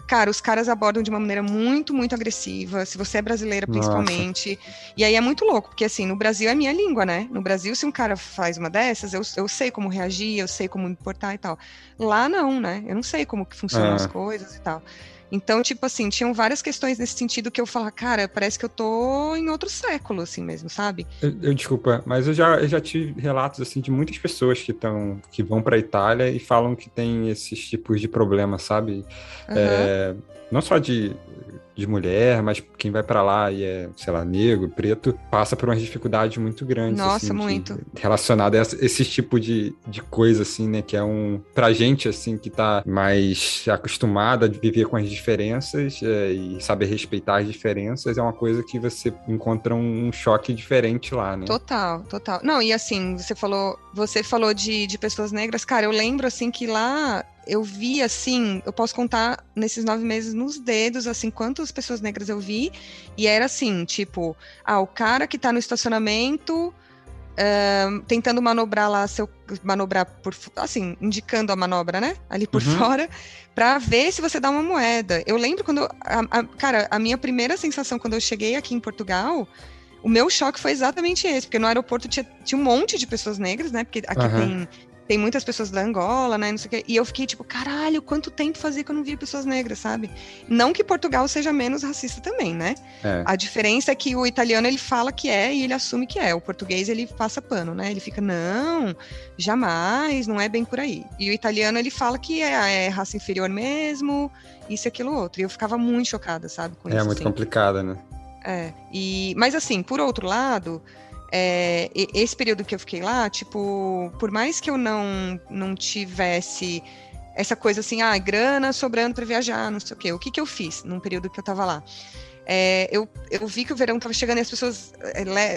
cara, os caras abordam de uma maneira muito, muito agressiva, se você é brasileira principalmente. Nossa. E aí é muito louco, porque assim, no Brasil é minha língua, né? No Brasil, se um cara faz uma dessas, eu sei como reagir, eu sei como me portar e tal. Lá não, né? Eu não sei como que funcionam as coisas e tal. Então, tipo assim, tinham várias questões nesse sentido que eu falava, cara, parece que eu tô em outro século, assim mesmo, sabe? Desculpa, mas eu já tive relatos, assim, de muitas pessoas que vão pra Itália e falam que tem esses tipos de problemas, sabe? Uhum. Não só de mulher, mas quem vai pra lá e é, sei lá, negro, preto, passa por umas dificuldades muito grandes. Nossa, assim, muito. Relacionada a esse tipo de coisa, assim, né? Que é pra gente, assim, que tá mais acostumada a viver com as diferenças e saber respeitar as diferenças, é uma coisa que você encontra um choque diferente lá, né? Total. Não, e assim, você falou de pessoas negras, cara, eu lembro, assim, que lá eu vi, assim, eu posso contar nesses 9 meses nos dedos, assim, quantas pessoas negras eu vi, e era assim, tipo, o cara que tá no estacionamento tentando manobrar lá, assim, indicando a manobra, né, ali por fora, pra ver se você dá uma moeda. Eu lembro quando, cara, a minha primeira sensação quando eu cheguei aqui em Portugal, o meu choque foi exatamente esse, porque no aeroporto tinha um monte de pessoas negras, né, porque aqui tem muitas pessoas da Angola, né, não sei o quê, e eu fiquei tipo, caralho, quanto tempo fazia que eu não via pessoas negras, sabe? Não que Portugal seja menos racista também, né? A diferença é que o italiano, ele fala que é e ele assume que é, o português, ele passa pano, né? Ele fica, não, jamais, não é bem por aí. E o italiano, ele fala que é raça inferior mesmo, isso e aquilo outro, e eu ficava muito chocada, sabe, com isso. É muito complicada, né? Mas assim, por outro lado, esse período que eu fiquei lá, tipo, por mais que eu não tivesse essa coisa assim, grana sobrando para viajar, não sei o quê. O que que eu fiz num período que eu tava lá? Eu vi que o verão estava chegando e as pessoas,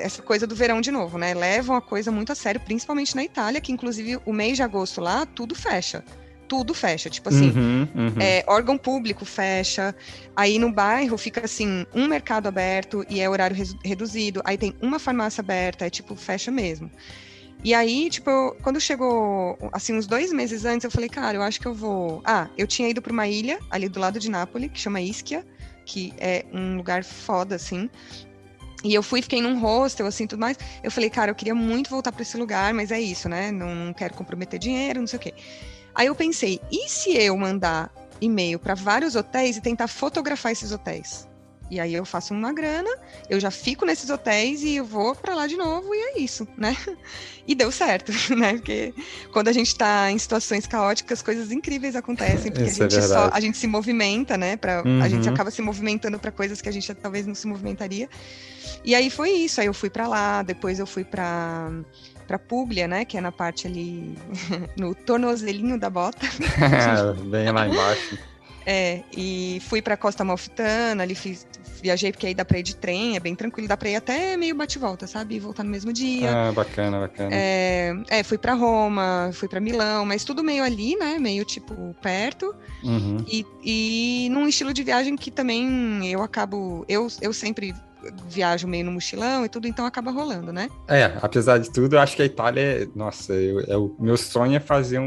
essa coisa do verão de novo, né? Levam a coisa muito a sério, principalmente na Itália, que inclusive o mês de agosto lá, tudo fecha. Tudo fecha, tipo assim, órgão público fecha, aí no bairro fica assim, um mercado aberto e é horário reduzido, aí tem uma farmácia aberta, tipo, fecha mesmo. E aí, tipo, quando chegou, assim, uns 2 meses antes, eu falei, cara, eu acho que eu vou... eu tinha ido para uma ilha, ali do lado de Nápoles, que chama Ischia, que é um lugar foda, assim. E eu fiquei num hostel, assim, tudo mais. Eu falei, cara, eu queria muito voltar para esse lugar, mas é isso, né? Não quero comprometer dinheiro, não sei o quê. Aí eu pensei, e se eu mandar e-mail para vários hotéis e tentar fotografar esses hotéis? E aí eu faço uma grana, eu já fico nesses hotéis e eu vou para lá de novo e é isso, né? E deu certo, né? Porque quando a gente tá em situações caóticas, coisas incríveis acontecem, porque a gente se movimenta, né? A gente acaba se movimentando para coisas que a gente talvez não se movimentaria. E aí foi isso, aí eu fui para lá, depois eu fui para Puglia, né, que é na parte ali, no tornozelinho da bota. Bem lá embaixo. E fui para Costa Amalfitana, ali viajei porque aí dá para ir de trem, é bem tranquilo, dá para ir até meio bate-volta, sabe? E voltar no mesmo dia. Bacana. Fui para Roma, fui para Milão, mas tudo meio ali, né, meio tipo perto. E num estilo de viagem que também eu sempre viajo meio no mochilão e tudo, então acaba rolando, né? Apesar de tudo, eu acho que a Itália o meu sonho é fazer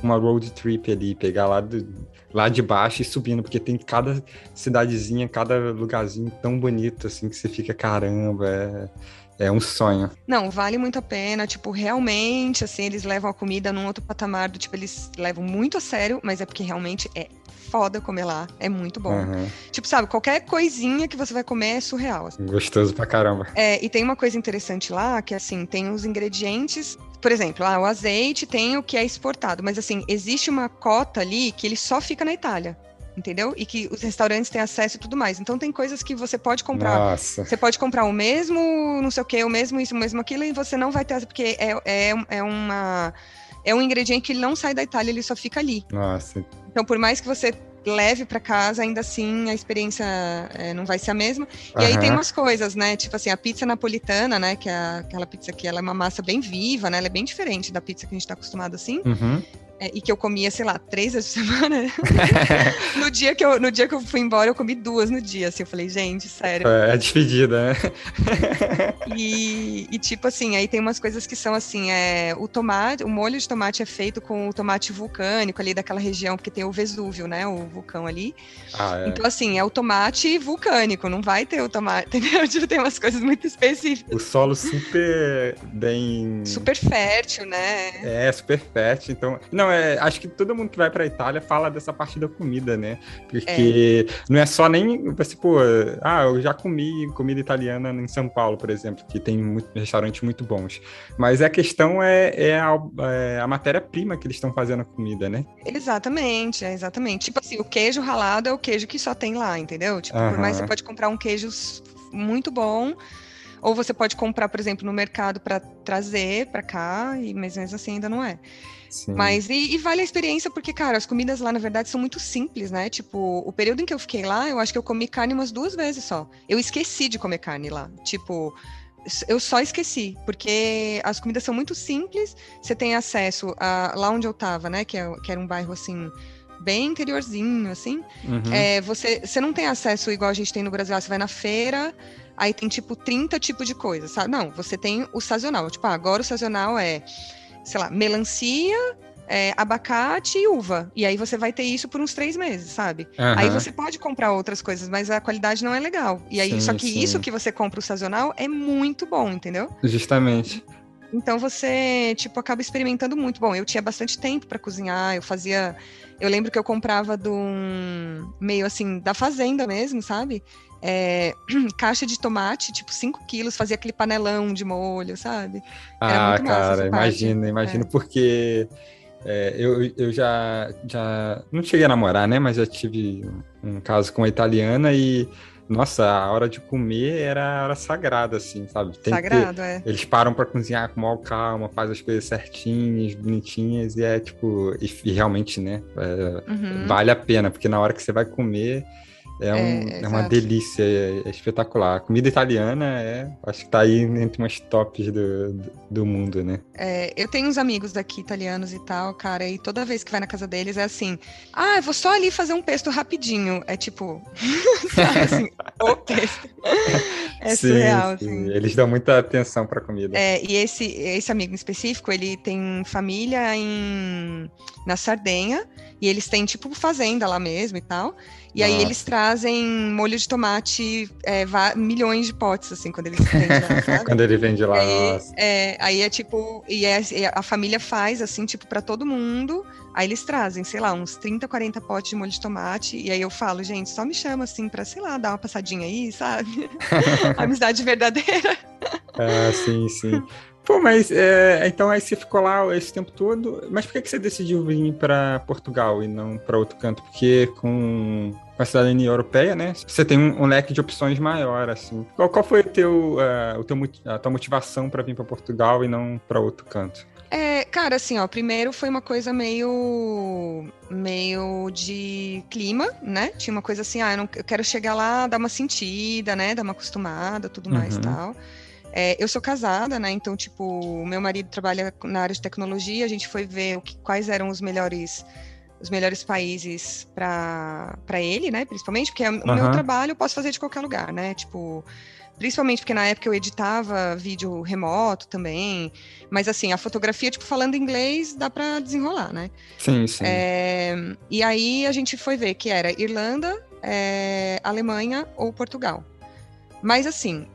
uma road trip ali, pegar lá de baixo e subindo, porque tem cada cidadezinha, cada lugarzinho tão bonito, assim, que você fica, caramba, é um sonho. Não, vale muito a pena, tipo, realmente, assim, eles levam a comida num outro patamar, do tipo, eles levam muito a sério, mas é porque realmente é foda comer lá, é muito bom. Tipo, sabe, qualquer coisinha que você vai comer é surreal. Assim. Gostoso pra caramba. E tem uma coisa interessante lá, que assim, tem os ingredientes, por exemplo, o azeite tem o que é exportado, mas assim, existe uma cota ali que ele só fica na Itália. Entendeu? E que os restaurantes têm acesso e tudo mais. Então tem coisas que você pode comprar. Nossa. Você pode comprar o mesmo, não sei o que, o mesmo isso, o mesmo aquilo, e você não vai ter, porque é um ingrediente que ele não sai da Itália, ele só fica ali. Nossa. Então, por mais que você leve para casa, ainda assim a experiência não vai ser a mesma. E aí tem umas coisas, né? Tipo assim, a pizza napolitana, né? Que é aquela pizza que ela é uma massa bem viva, né? Ela é bem diferente da pizza que a gente tá acostumado assim. E que eu comia, sei lá, 3 vezes por semana. no dia que eu fui embora, eu comi 2 no dia. Assim, eu falei, gente, sério. É despedida, né? E tipo assim, aí tem umas coisas que são assim, o molho de tomate é feito com o tomate vulcânico ali daquela região, porque tem o Vesúvio, né? O vulcão ali. Então, assim, é o tomate vulcânico, não vai ter o tomate, entendeu? Tipo, tem umas coisas muito específicas. O solo super bem... Super fértil, né? Super fértil, então... Não, acho que todo mundo que vai pra Itália fala dessa parte da comida, né? Porque não é só nem... Tipo, eu já comi comida italiana em São Paulo, por exemplo, que tem restaurantes muito bons. Mas a questão é a matéria-prima que eles estão fazendo a comida, né? Exatamente. Tipo assim, o queijo ralado é o queijo que só tem lá, entendeu? Tipo, por mais que você pode comprar um queijo muito bom, ou você pode comprar, por exemplo, no mercado para trazer para cá, mas mesmo assim ainda não é. Sim. Mas, e vale a experiência porque, cara, as comidas lá, na verdade, são muito simples, né? Tipo, o período em que eu fiquei lá, eu acho que eu comi carne umas 2 vezes só. Eu esqueci de comer carne lá. Tipo, eu só esqueci, porque as comidas são muito simples, você tem acesso lá onde eu tava, né? Que era um bairro, assim, bem interiorzinho, assim. Você não tem acesso igual a gente tem no Brasil, você vai na feira... Aí tem, tipo, 30 tipos de coisa, sabe? Não, você tem o sazonal. Tipo, agora o sazonal é, sei lá, melancia, abacate e uva. E aí você vai ter isso por uns 3 meses, sabe? Aí você pode comprar outras coisas, mas a qualidade não é legal. E aí, só que isso que você compra o sazonal é muito bom, entendeu? Justamente. Então você, tipo, acaba experimentando muito. Bom, eu tinha bastante tempo para cozinhar, eu lembro que eu comprava meio assim, da fazenda mesmo, sabe? Caixa de tomate, tipo 5 quilos, fazia aquele panelão de molho, sabe? Era muito massa essa parte. Imagino, porque eu já não cheguei a namorar, né? Mas já tive um caso com uma italiana e Nossa, a hora de comer era a hora sagrada, assim, sabe? Tem que ter... Sagrado, é. Eles param pra cozinhar com maior calma, faz as coisas certinhas, bonitinhas, e é tipo... E realmente, né? Uhum. Vale a pena, porque na hora que você vai comer, é uma Exato. delícia, é espetacular. A comida italiana acho que tá aí entre umas tops do mundo, né? Eu tenho uns amigos daqui italianos e tal, cara, e toda vez que vai na casa deles é assim: ah, eu vou só ali fazer um pesto rapidinho. É tipo, sabe assim, o pesto. É Sim, surreal, sim. assim. Eles dão muita atenção pra comida. E esse amigo em específico, ele tem família na Sardenha, e eles têm, tipo, fazenda lá mesmo e tal. E aí eles Nossa. trazem molho de tomate, milhões de potes, assim, quando eles vendem lá, sabe? Quando ele vem de E lá, aí, nossa. aí é tipo, e a família faz assim, tipo, para todo mundo. Aí eles trazem, sei lá, uns 30, 40 potes de molho de tomate. E aí eu falo, gente, só me chama assim pra, sei lá, dar uma passadinha aí, sabe? Amizade verdadeira. Ah, sim, sim. Pô, mas então aí você ficou lá esse tempo todo. Mas por que que você decidiu vir para Portugal e não para outro canto? Porque com a cidadania europeia, né? Você tem um leque de opções maior, assim. Qual foi a tua motivação para vir para Portugal e não para outro canto? Cara, assim, ó, primeiro foi uma coisa meio de clima, né? Tinha uma coisa assim, eu quero chegar lá, dar uma sentida, né? Dar uma acostumada, tudo mais, Uhum. tal. Eu sou casada, né? Então, tipo, o meu marido trabalha na área de tecnologia. A gente foi ver quais eram os melhores países para ele, né? Principalmente porque o meu Aham. trabalho eu posso fazer de qualquer lugar, né? Tipo, principalmente porque na época eu editava vídeo remoto também. Mas assim, a fotografia, tipo, falando inglês, dá para desenrolar, né? Sim, sim. E aí a gente foi ver que era Irlanda, Alemanha ou Portugal. Mas assim,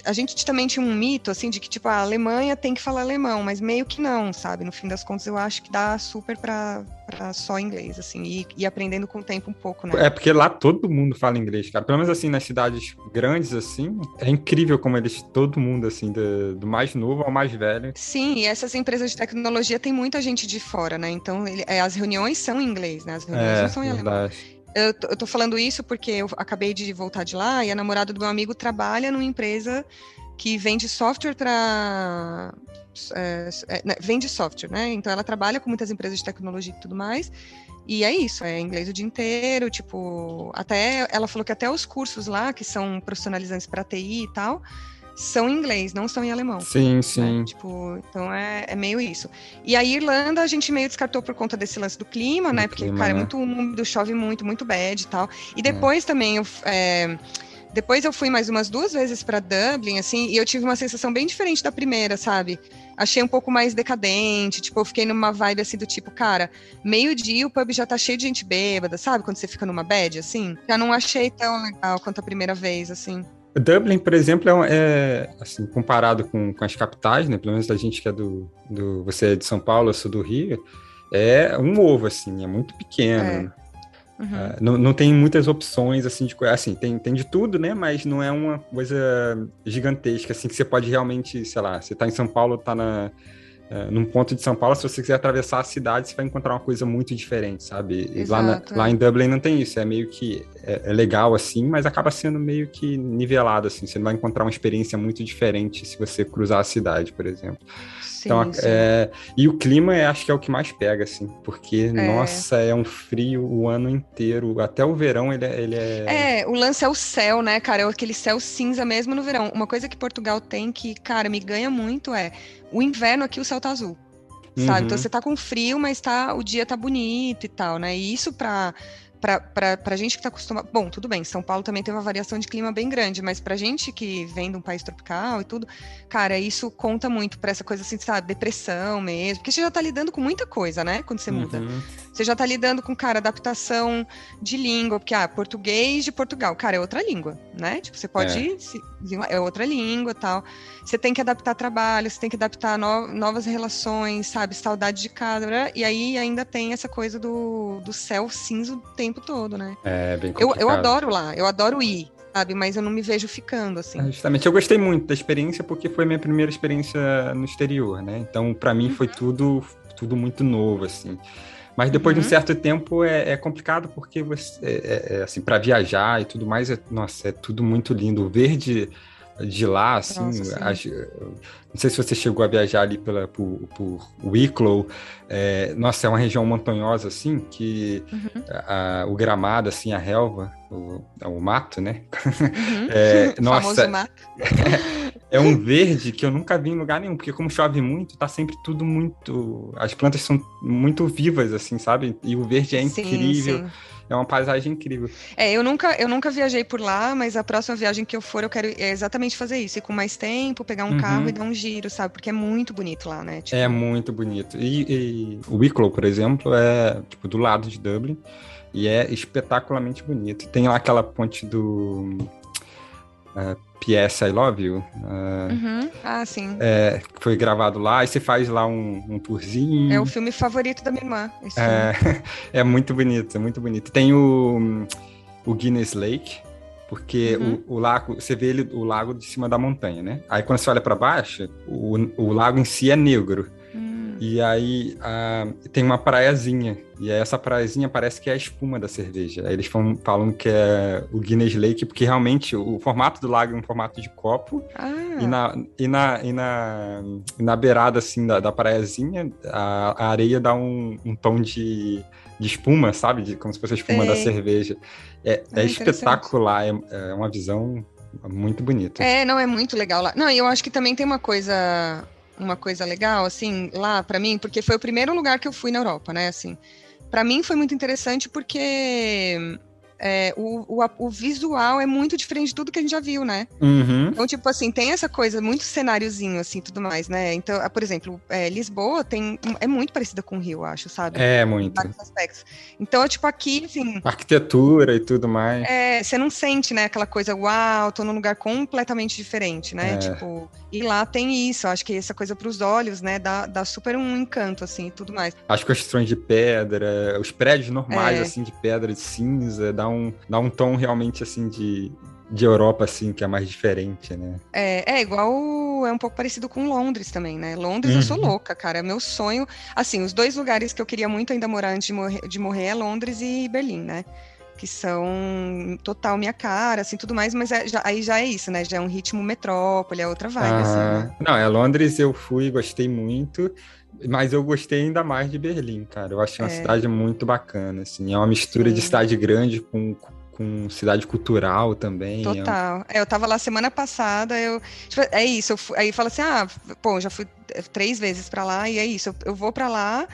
a gente também tinha um mito assim de que tipo a Alemanha tem que falar alemão, mas meio que não, sabe? No fim das contas, eu acho que dá super para só inglês, assim, e aprendendo com o tempo um pouco, né? É porque lá todo mundo fala inglês, cara. Pelo menos assim, nas cidades grandes, assim, é incrível como todo mundo, assim, do mais novo ao mais velho. Sim, e essas empresas de tecnologia tem muita gente de fora, né? Então, as reuniões são em inglês, né? As reuniões não É, são em alemão. verdade. Eu tô falando isso porque eu acabei de voltar de lá e a namorada do meu amigo trabalha numa empresa que vende software para. Vende software, né? Então ela trabalha com muitas empresas de tecnologia e tudo mais. E é isso, é inglês o dia inteiro, tipo, até ela falou que até os cursos lá, que são profissionalizantes para TI e tal, são em inglês, não são em alemão. Sim, Né? sim. Tipo, então é meio isso. E a Irlanda a gente meio descartou por conta desse lance do clima, Do né? Porque, clima, cara, é né? muito úmido, chove muito, muito bad e tal. E É. depois também depois eu fui mais umas 2 vezes para Dublin, assim, e eu tive uma sensação bem diferente da primeira, sabe? Achei um pouco mais decadente, tipo, eu fiquei numa vibe assim do tipo, cara, meio-dia o pub já tá cheio de gente bêbada, sabe? Quando você fica numa bad, assim. Já não achei tão legal quanto a primeira vez, assim. Dublin, por exemplo, assim, comparado com as capitais, né? Pelo menos a gente que é você é de São Paulo, eu sou do Rio, é um ovo, assim, é muito É. pequeno. Uhum. Não, não tem muitas opções, assim, de coisa. Assim, tem de tudo, né? Mas não é uma coisa gigantesca, assim, que você pode realmente, sei lá, você tá em São Paulo, tá num ponto de São Paulo, se você quiser atravessar a cidade, você vai encontrar uma coisa muito diferente, sabe? E lá, Exato, lá em Dublin não tem isso, é meio que é legal assim, mas acaba sendo meio que nivelado assim. Você não vai encontrar uma experiência muito diferente se você cruzar a cidade, por exemplo. Então, Sim, sim. e o clima acho que é o que mais pega, assim, porque, É, nossa, é um frio o ano inteiro. Até o verão ele é. o lance é o céu, né, cara? É aquele céu cinza mesmo no verão. Uma coisa que Portugal tem que, cara, me ganha muito é o inverno aqui o céu tá azul, sabe? Então Uhum, você tá com frio, mas o dia tá bonito e tal, né? E isso pra gente que tá acostumado. Bom, tudo bem, São Paulo também tem uma variação de clima bem grande, mas pra gente que vem de um país tropical e tudo, cara, isso conta muito pra essa coisa assim, sabe, depressão mesmo, porque você já tá lidando com muita coisa, né, quando você muda. uhum, Você já tá lidando com, cara, adaptação de língua, porque, português de Portugal, cara, é outra língua, né? Tipo, você é. pode, é outra língua e tal. Você tem que adaptar trabalho, você tem que adaptar novas relações, sabe? Saudade de casa, né? E aí ainda tem essa coisa do céu cinza o tempo todo, né? É bem Eu complicado. adoro lá, eu adoro ir, sabe? Mas eu não me vejo ficando, assim. Justamente, eu gostei muito da experiência porque foi a minha primeira experiência no exterior, né? Então, para mim foi tudo muito novo, assim. Mas depois de um certo tempo é complicado, porque você, assim, para viajar e tudo mais, nossa, é tudo muito lindo. O verde de lá, assim, Nossa, não sei se você chegou a viajar ali por Wicklow, nossa, é uma região montanhosa, assim, que o gramado, assim, a relva, o mato, né? O famoso Nossa, mato. é um verde que eu nunca vi em lugar nenhum, porque como chove muito, tá sempre tudo muito... As plantas são muito vivas, assim, sabe? E o verde é Sim, incrível, sim. é uma paisagem incrível. Eu nunca viajei por lá, mas a próxima viagem que eu for, eu quero exatamente fazer isso. Ir com mais tempo, pegar um carro e Uhum. dar um giro, sabe? Porque é muito bonito lá, né? É Tipo, muito bonito. E o Wicklow, por exemplo, é tipo do lado de Dublin e é espetacularmente bonito. Tem lá aquela ponte do PS I Love You, Ah, sim. que foi gravado lá, e você faz lá um É o tourzinho. filme favorito da minha irmã, esse filme. É, é muito bonito, é muito bonito. Tem o Guinness Lake, porque Uhum. o lago, você vê o lago de cima da montanha, né? Aí quando você olha para baixo, o lago em si é negro. Hum. E aí tem uma praiazinha. E aí essa praiazinha parece que é a espuma da cerveja. Aí eles falam que é o Guinness Lake, porque realmente o formato do lago é um formato de copo. E Ah, na beirada assim da praiazinha, a areia dá um tom de espuma, sabe? Como se fosse a espuma da sei. cerveja. É Ah, interessante. espetacular, é uma visão muito bonita. Não, é muito legal lá. Não, e eu acho que também tem uma coisa legal, assim, lá pra mim, porque foi o primeiro lugar que eu fui na Europa, né, assim. Pra mim foi muito interessante porque o visual é muito diferente de tudo que a gente já viu, né? Uhum. Então, tipo assim, tem essa coisa, muito cenáriozinho, assim, tudo mais, né? Então, por exemplo, Lisboa é muito parecida com o Rio, eu acho, sabe? É Em muito. vários aspectos. Então, tipo, aqui, assim, Arquitetura e tudo mais. você não sente, né, aquela coisa, uau, tô num lugar completamente diferente, né? É. Tipo, e lá tem isso, eu acho que essa coisa pros olhos, né, dá super um encanto, assim, e tudo mais. As construções de pedra, os prédios normais, É, assim, de pedra de cinza, dá um tom realmente, assim, de Europa, assim, que é mais diferente, né? é um pouco parecido com Londres também, né? Londres eu sou Uhum. louca, cara. É meu sonho. Assim, os dois lugares que eu queria muito ainda morar antes de morrer é Londres e Berlim, né? Que são total minha cara, assim, tudo mais, mas aí já é isso, né? Já é um ritmo metrópole, é outra vibe, assim, né? Não, Londres eu fui, gostei muito, mas eu gostei ainda mais de Berlim, cara. Eu achei uma É, cidade muito bacana, assim. É uma mistura de sim, cidade grande com cidade cultural também. total. Eu tava lá semana passada, tipo, é isso, aí fala assim, pô, já fui 3 vezes pra lá, e é isso, eu vou pra lá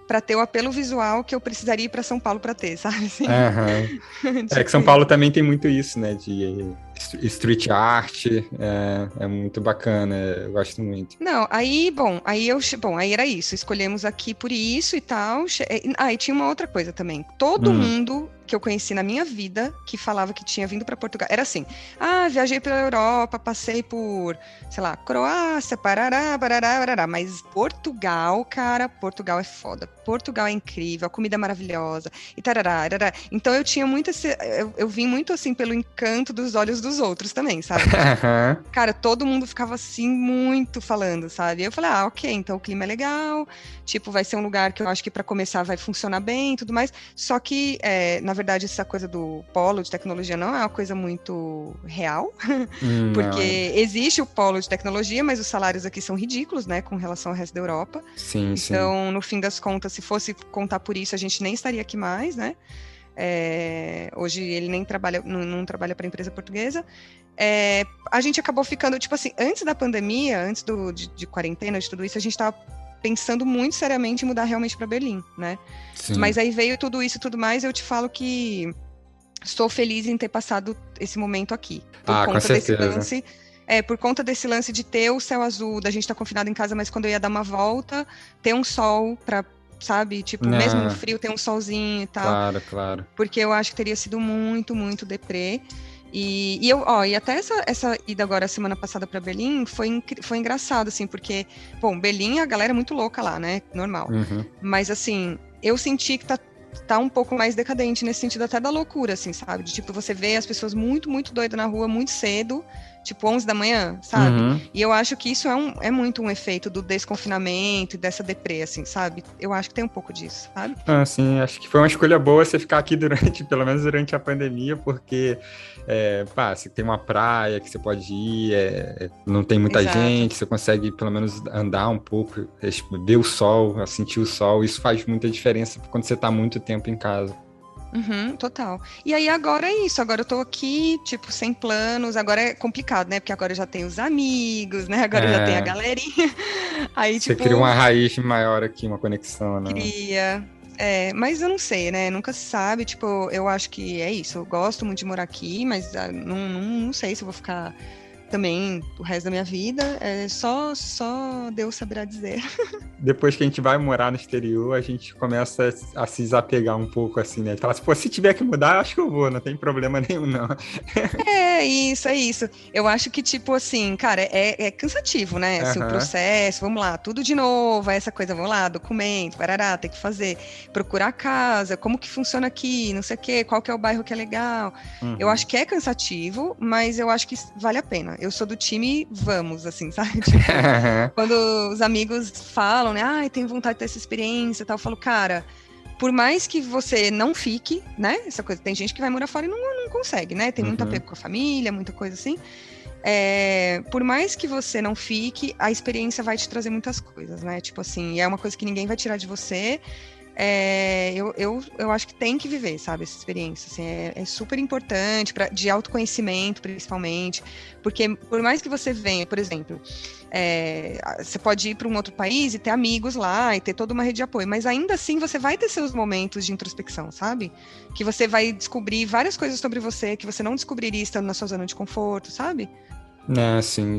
pra ter o apelo visual que eu precisaria ir pra São Paulo pra ter, sabe, assim? Aham. É que Tipo São Paulo isso. também tem muito isso, né? De street art, é muito bacana, eu gosto muito. Não, aí, bom, aí era isso. Escolhemos aqui por isso e tal. E tinha uma outra coisa também. Todo Hum. mundo que eu conheci na minha vida que falava que tinha vindo para Portugal era assim: viajei pela Europa, passei por, sei lá, Croácia, parará, parará, parará. Mas Portugal, cara, Portugal é foda. Portugal é incrível, a comida é maravilhosa e tarará, tarará. Então eu tinha muito eu vim muito assim pelo encanto dos olhos dos outros também, sabe? Aham. Cara, todo mundo ficava assim, muito falando, sabe? Eu falei, ok, então o clima é legal, tipo, vai ser um lugar que eu acho que para começar vai funcionar bem e tudo mais. Só que, na verdade, essa coisa do polo de tecnologia não é uma coisa muito real, Não, porque existe o polo de tecnologia, mas os salários aqui são ridículos, né, com relação ao resto da Europa. sim, sim. Então, no fim das contas, se fosse contar por isso, a gente nem estaria aqui mais, né? Hoje ele nem trabalha, não trabalha para a empresa portuguesa. A gente acabou ficando, tipo assim, antes da pandemia, antes de quarentena, de tudo isso, a gente estava pensando muito seriamente em mudar realmente para Berlim, né? Sim. Mas aí veio tudo isso e tudo mais, e eu te falo que estou feliz em ter passado esse momento aqui, por Com conta desse certeza. lance. Por conta desse lance de ter o céu azul, da gente estar confinado em casa, mas quando eu ia dar uma volta, ter um sol para, sabe, tipo, mesmo no Não, frio, ter um solzinho e tal, claro, claro. porque eu acho que teria sido muito, muito deprê. E até essa ida agora, semana passada para Berlim, foi engraçado, assim, porque, bom, Berlim, a galera é muito louca lá, né? Normal. Uhum. Mas, assim, eu senti que tá um pouco mais decadente nesse sentido até da loucura, assim, sabe? De, tipo, você vê as pessoas muito, muito doidas na rua muito cedo, tipo 11 da manhã, sabe? Uhum. E eu acho que isso é muito um efeito do desconfinamento e dessa deprê, assim, sabe? Eu acho que tem um pouco disso, sabe? Assim, acho que foi uma escolha boa você ficar aqui pelo menos durante a pandemia, porque você tem uma praia que você pode ir, não tem muita Exato. gente, você consegue pelo menos andar um pouco, ver o sol, sentir o sol, isso faz muita diferença quando você está muito tempo em casa. Uhum, total. E aí agora é isso, agora eu tô aqui, tipo, sem planos, agora é complicado, né? Porque agora eu já tenho os amigos, né? Agora eu já tenho a galerinha. Aí, Você tipo, cria uma raiz maior aqui, uma conexão, né? cria. Mas eu não sei, né? Nunca se sabe, tipo, eu acho que é isso. Eu gosto muito de morar aqui, mas não sei se eu vou ficar também o resto da minha vida. Só Deus saberá dizer. Depois que a gente vai morar no exterior, a gente começa a se desapegar um pouco, assim, né? Fala assim, pô, se tiver que mudar, eu acho que eu vou, não tem problema nenhum, não. É isso. Eu acho que, tipo assim, cara, é cansativo, né? Assim, o processo, vamos lá, tudo de novo, essa coisa, vamos lá, documento, barará, tem que fazer, procurar casa, como que funciona aqui, não sei o quê, qual que é o bairro que é legal. Eu acho que é cansativo, mas eu acho que vale a pena. Eu sou do time vamos, assim, sabe? Tipo, quando os amigos falam, né, tenho vontade de ter essa experiência e tal, eu falo, cara, por mais que você não fique, né? Essa coisa, tem gente que vai morar fora e não consegue, né? Tem muito apego com a família, muita coisa assim. Por mais que você não fique, a experiência vai te trazer muitas coisas, né? Tipo assim, é uma coisa que ninguém vai tirar de você. Eu acho que tem que viver, sabe, essa experiência, assim, é super importante, de autoconhecimento, principalmente, porque por mais que você venha, por exemplo, você pode ir para um outro país e ter amigos lá, e ter toda uma rede de apoio, mas ainda assim você vai ter seus momentos de introspecção, sabe? Que você vai descobrir várias coisas sobre você que você não descobriria estando na sua zona de conforto, sabe? Sim.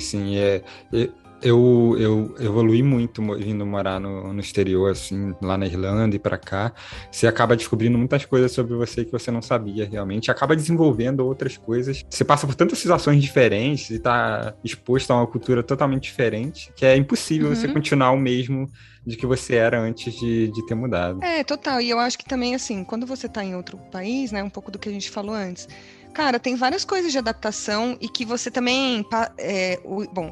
Eu evolui muito vindo morar no exterior, assim, lá na Irlanda e para cá. Você acaba descobrindo muitas coisas sobre você que você não sabia realmente. Acaba desenvolvendo outras coisas. Você passa por tantas situações diferentes e está exposto a uma cultura totalmente diferente que é impossível você continuar o mesmo de que você era antes de ter mudado. Total. E eu acho que também, assim, quando você está em outro país, né, um pouco do que a gente falou antes, cara, tem várias coisas de adaptação e que você também.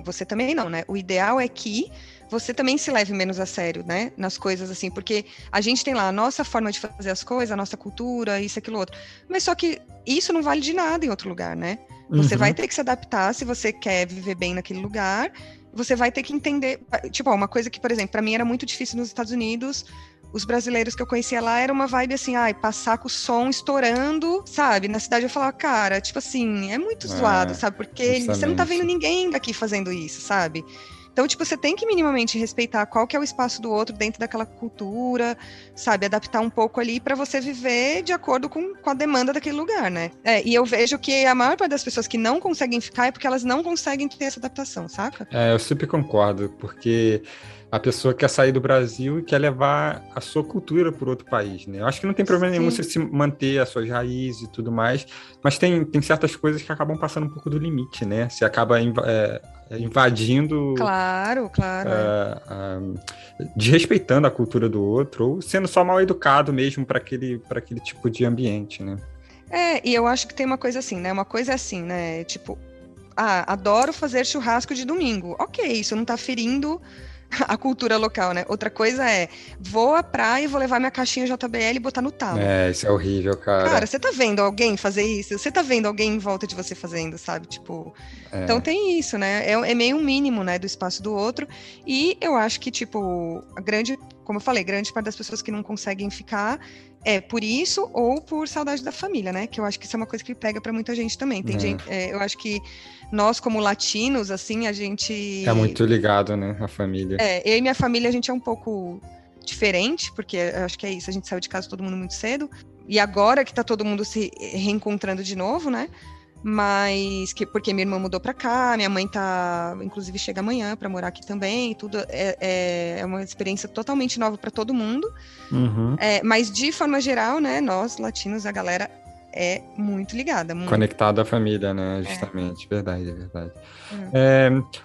Você também não, né? O ideal é que você também se leve menos a sério, né? Nas coisas assim, porque a gente tem lá a nossa forma de fazer as coisas, a nossa cultura, isso, aquilo, outro. Mas só que isso não vale de nada em outro lugar, né? Você vai ter que se adaptar se você quer viver bem naquele lugar. Você vai ter que entender. Tipo, uma coisa que, por exemplo, para mim era muito difícil nos Estados Unidos. Os brasileiros que eu conhecia lá era uma vibe assim, passar com o som estourando, sabe? Na cidade eu falava, cara, tipo assim, é muito zoado, sabe? Porque você não tá vendo ninguém daqui fazendo isso, sabe? Então, tipo, você tem que minimamente respeitar qual que é o espaço do outro dentro daquela cultura, sabe? Adaptar um pouco ali para você viver de acordo com a demanda daquele lugar, né? E eu vejo que a maior parte das pessoas que não conseguem ficar é porque elas não conseguem ter essa adaptação, saca? Eu super concordo, porque a pessoa quer sair do Brasil e quer levar a sua cultura para outro país, né? Eu acho que não tem problema nenhum você se manter as suas raízes e tudo mais, mas tem certas coisas que acabam passando um pouco do limite, né? Você acaba invadindo... Claro. Desrespeitando a cultura do outro, ou sendo só mal educado mesmo para aquele tipo de ambiente, né? E eu acho que tem uma coisa assim, né? Uma coisa assim, né? Tipo, adoro fazer churrasco de domingo. Ok, isso não tá ferindo a cultura local, né? Outra coisa vou à praia e vou levar minha caixinha JBL e botar no talo. Isso é horrível, cara. Cara, você tá vendo alguém fazer isso? Você tá vendo alguém em volta de você fazendo, sabe? Tipo, então tem isso, né? É meio um mínimo, né, do espaço do outro. E eu acho que, tipo, como eu falei, grande parte das pessoas que não conseguem ficar é por isso ou por saudade da família, né? Que eu acho que isso é uma coisa que pega pra muita gente também. Tem gente, eu acho que nós, como latinos, assim, a gente... É muito ligado, né, a família. Eu e minha família, a gente é um pouco diferente, porque eu acho que é isso, a gente saiu de casa todo mundo muito cedo, e agora que tá todo mundo se reencontrando de novo, né? Porque minha irmã mudou pra cá, minha mãe inclusive chega amanhã pra morar aqui também, e tudo é uma experiência totalmente nova pra todo mundo. Mas de forma geral, né, nós latinos, a galera é muito ligada. Conectada à família, né? Justamente, verdade.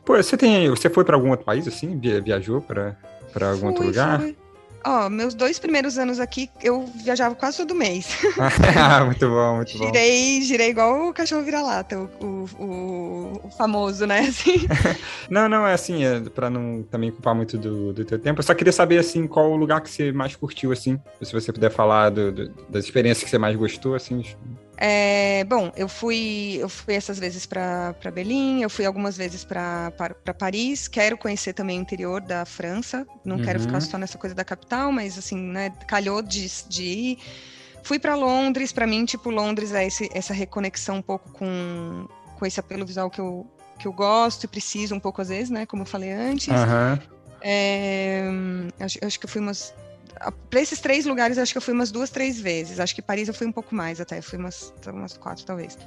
Pô, você foi para algum outro país, assim? Viajou para algum outro lugar? Ó, meus 2 primeiros anos aqui, eu viajava quase todo mês. Muito bom, muito bom. Girei igual o cachorro vira-lata, o famoso, né? Assim. Não, é assim, pra não também culpar muito do teu tempo, eu só queria saber, assim, qual o lugar que você mais curtiu, assim, se você puder falar das experiências que você mais gostou, assim. Bom, eu fui essas vezes para Berlim, eu fui algumas vezes para Paris, quero conhecer também o interior da França, não quero ficar só nessa coisa da capital, mas assim, né, calhou de ir. Fui para Londres, para mim, tipo, Londres é essa reconexão um pouco com esse apelo visual que eu gosto e preciso um pouco às vezes, né, como eu falei antes. Acho que eu fui para esses 3 lugares, acho que eu fui umas 2, 3 vezes. Acho que Paris eu fui um pouco mais até, fui umas 4 talvez.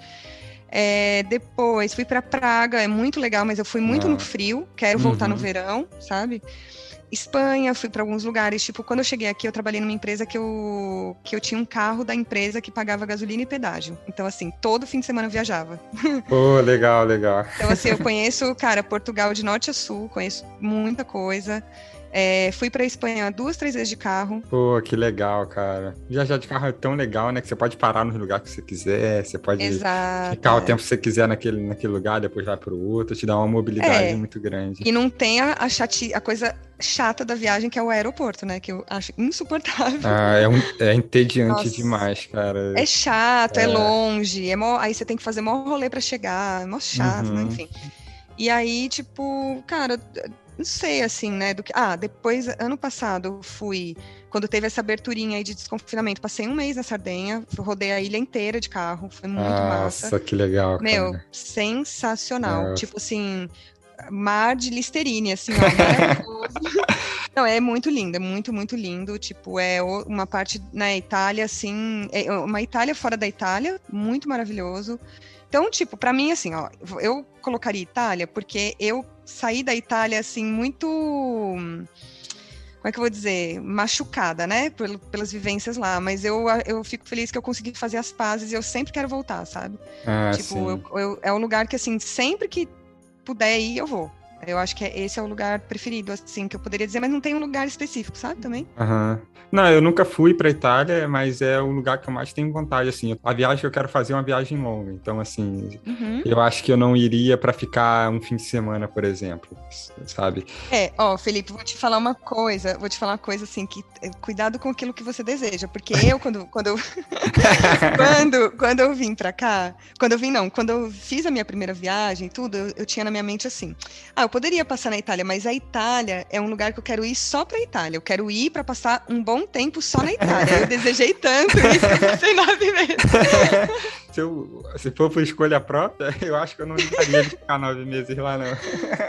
Depois fui para Praga, é muito legal, mas eu fui muito no frio, quero voltar no verão, sabe? Espanha, fui para alguns lugares, tipo, quando eu cheguei aqui, eu trabalhei numa empresa que eu tinha um carro da empresa que pagava gasolina e pedágio. Então, assim, todo fim de semana eu viajava. Pô, legal. Então, assim, eu conheço, cara, Portugal de norte a sul, conheço muita coisa. Fui para Espanha 2, 3 vezes de carro. Pô, que legal, cara. Viajar de carro é tão legal, né? Que você pode parar no lugar que você quiser, você pode ficar o tempo que você quiser naquele lugar, depois vai para o outro, te dá uma mobilidade muito grande. E não tem a coisa chata da viagem, que é o aeroporto, né? Que eu acho insuportável. É entediante demais, cara. É chato, é longe, aí você tem que fazer mó rolê para chegar, é mó chato, né? Enfim. E aí, tipo, cara, não sei, assim, né, depois, ano passado, eu fui, quando teve essa aberturinha aí de desconfinamento, passei 1 mês na Sardenha, rodei a ilha inteira de carro, foi muito massa. Nossa, que legal, cara. Meu, sensacional, tipo assim, mar de Listerine, assim, ó, maravilhoso. Não, é muito lindo, é muito, muito lindo, tipo, é uma parte na Itália, assim, é uma Itália fora da Itália, muito maravilhoso. Então, tipo, pra mim, assim, ó, eu colocaria Itália porque eu saí da Itália, assim, muito, como é que eu vou dizer, machucada, né, pelas vivências lá, mas eu fico feliz que eu consegui fazer as pazes e eu sempre quero voltar, sabe? Tipo, é um lugar que, assim, sempre que puder ir, eu vou. Eu acho que esse é o lugar preferido, assim, que eu poderia dizer, mas não tem um lugar específico, sabe, também? Não, eu nunca fui pra Itália, mas é o lugar que eu mais tenho vontade, assim. A viagem que eu quero fazer é uma viagem longa, então, assim, eu acho que eu não iria pra ficar um fim de semana, por exemplo, sabe? Felipe, vou te falar uma coisa, assim, que cuidado com aquilo que você deseja, porque eu, quando eu vim pra cá, quando eu fiz a minha primeira viagem e tudo, eu tinha na minha mente assim, eu poderia passar na Itália, mas a Itália é um lugar que eu quero ir só pra Itália, eu quero ir pra passar um bom tempo só na Itália, eu desejei tanto isso que eu passei 9 meses. Se for por escolha própria, eu acho que eu não gostaria de ficar 9 meses lá, não.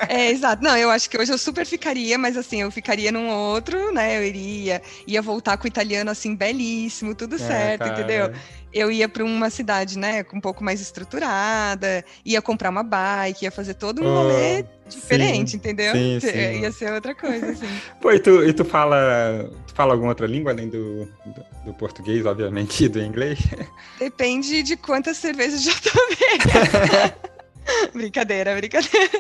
Exato. Não, eu acho que hoje eu super ficaria, mas assim, eu ficaria num outro, né? Eu ia voltar com o italiano, assim, belíssimo, tudo certo, cara. Entendeu? Eu ia para uma cidade, né, um pouco mais estruturada, ia comprar uma bike, ia fazer todo um rolê diferente, entendeu? Sim. Ia ser outra coisa, assim. Pô, e tu fala alguma outra língua, além do português, obviamente, e do inglês? Depende de quantas cervejas já tomei. Brincadeira.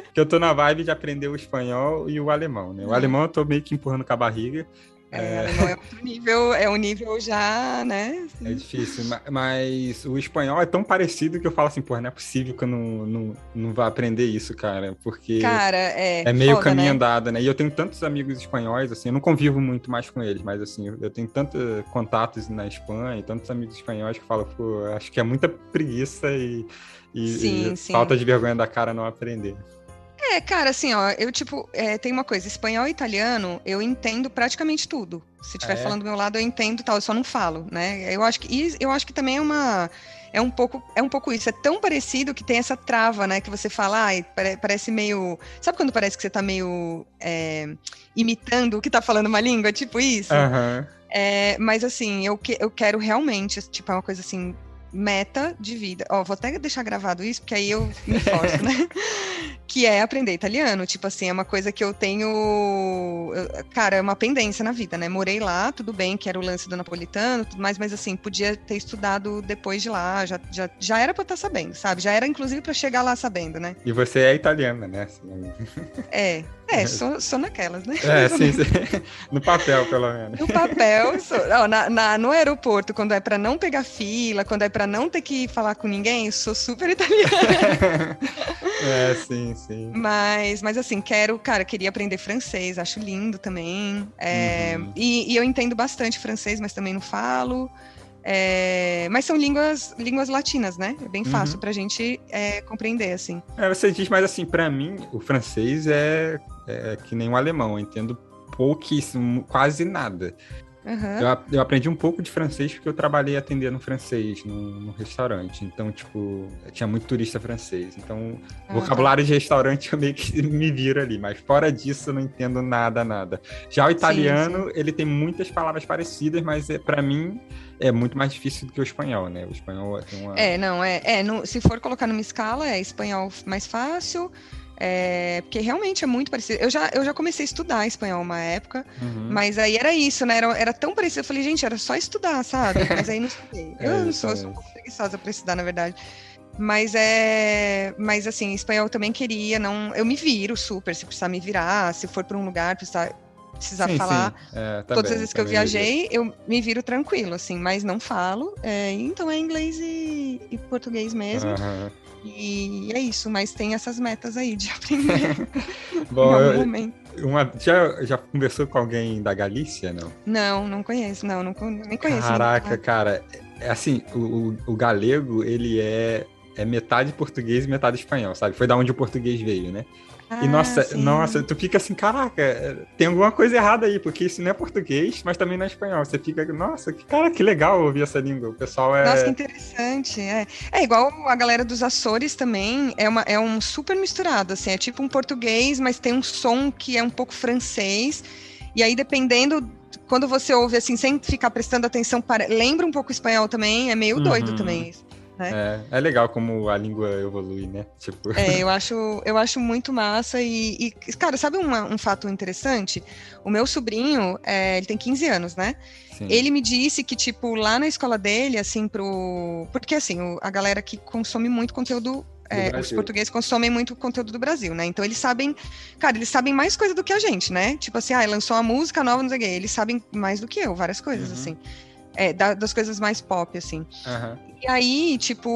Porque eu tô na vibe de aprender o espanhol e o alemão, né? O alemão eu tô meio que empurrando com a barriga. Alemão é outro nível, é um nível já, né? Assim. É difícil, mas o espanhol é tão parecido que eu falo assim, não é possível que eu não vá aprender isso, cara, porque é meio foda, caminho né? andado, né? E eu tenho tantos amigos espanhóis, assim, eu não convivo muito mais com eles, mas assim, eu tenho tantos contatos na Espanha e tantos amigos espanhóis que falam, acho que é muita preguiça e falta de vergonha da cara não aprender. Cara, assim, ó, eu, tipo, tem uma coisa, espanhol e italiano, eu entendo praticamente tudo. Se estiver falando do meu lado, eu entendo tal, eu só não falo, né? Eu acho que também é um pouco isso, é tão parecido que tem essa trava, né, que você fala, parece meio, sabe quando parece que você tá meio imitando o que tá falando uma língua, tipo isso? Mas assim, eu quero realmente, tipo, é uma coisa assim, meta de vida. Ó, vou até deixar gravado isso, porque aí eu me forço, né? Que é aprender italiano. Tipo assim, é uma coisa que eu tenho. Cara, é uma pendência na vida, né? Morei lá, tudo bem, que era o lance do napolitano, tudo mais, mas assim, podia ter estudado depois de lá, já era pra eu estar sabendo, sabe? Já era, inclusive, pra chegar lá sabendo, né? E você é italiana, né? Sou naquelas, né? Sim. No papel, pelo menos. No papel, no aeroporto, quando é pra não pegar fila, quando é pra não ter que falar com ninguém, eu sou super italiana. Sim. Mas assim, queria aprender francês, acho lindo também. E eu entendo bastante francês, mas também não falo. Mas são línguas latinas, né? É bem fácil pra gente compreender, assim. Você diz, mas assim, pra mim, o francês é que nem o alemão, eu entendo pouquíssimo, quase nada. Eu aprendi um pouco de francês porque eu trabalhei atendendo francês num restaurante. Então, tipo, tinha muito turista francês. Então, vocabulário de restaurante eu meio que me viro ali. Mas fora disso, eu não entendo nada. Já o italiano, sim. Ele tem muitas palavras parecidas, mas para mim é muito mais difícil do que o espanhol, né? O espanhol tem uma... se for colocar numa escala, é espanhol mais fácil... porque realmente é muito parecido. Eu já comecei a estudar espanhol uma época, mas aí era isso, né? Era tão parecido. Eu falei, gente, era só estudar, sabe? Mas aí não estudei. Eu sou um pouco preguiçosa para estudar, na verdade. Mas assim, espanhol eu também queria, não. Eu me viro super, se precisar me virar, se for para um lugar, precisar falar. Todas as vezes que eu viajei, eu me viro tranquilo, assim, mas não falo. Então é inglês e português mesmo. E é isso, mas tem essas metas aí de aprender. Bom, em algum momento. Já conversou com alguém da Galícia, não? Não conheço, nem conheço. Caraca, cara, assim, o galego, ele é metade português e metade espanhol, sabe? Foi da onde o português veio, né? E nossa, tu fica assim, caraca, tem alguma coisa errada aí, porque isso não é português, mas também não é espanhol. Você fica, nossa, cara, que legal ouvir essa língua. O pessoal Nossa, que interessante. É igual a galera dos Açores também, é um super misturado, assim, é tipo um português, mas tem um som que é um pouco francês, e aí dependendo, quando você ouve assim, sem ficar prestando atenção, lembra um pouco espanhol também, é meio doido também isso. Né? É legal como a língua evolui, né? Tipo... eu acho muito massa e cara, sabe um fato interessante? O meu sobrinho, ele tem 15 anos, né? Sim. Ele me disse que, tipo, lá na escola dele, assim, porque, assim, a galera que consome muito conteúdo... os portugueses consomem muito conteúdo do Brasil, né? Então eles sabem mais coisa do que a gente, né? Tipo assim, lançou uma música nova, não sei o quê. Eles sabem mais do que eu, várias coisas, assim. Das coisas mais pop, assim. E aí, tipo,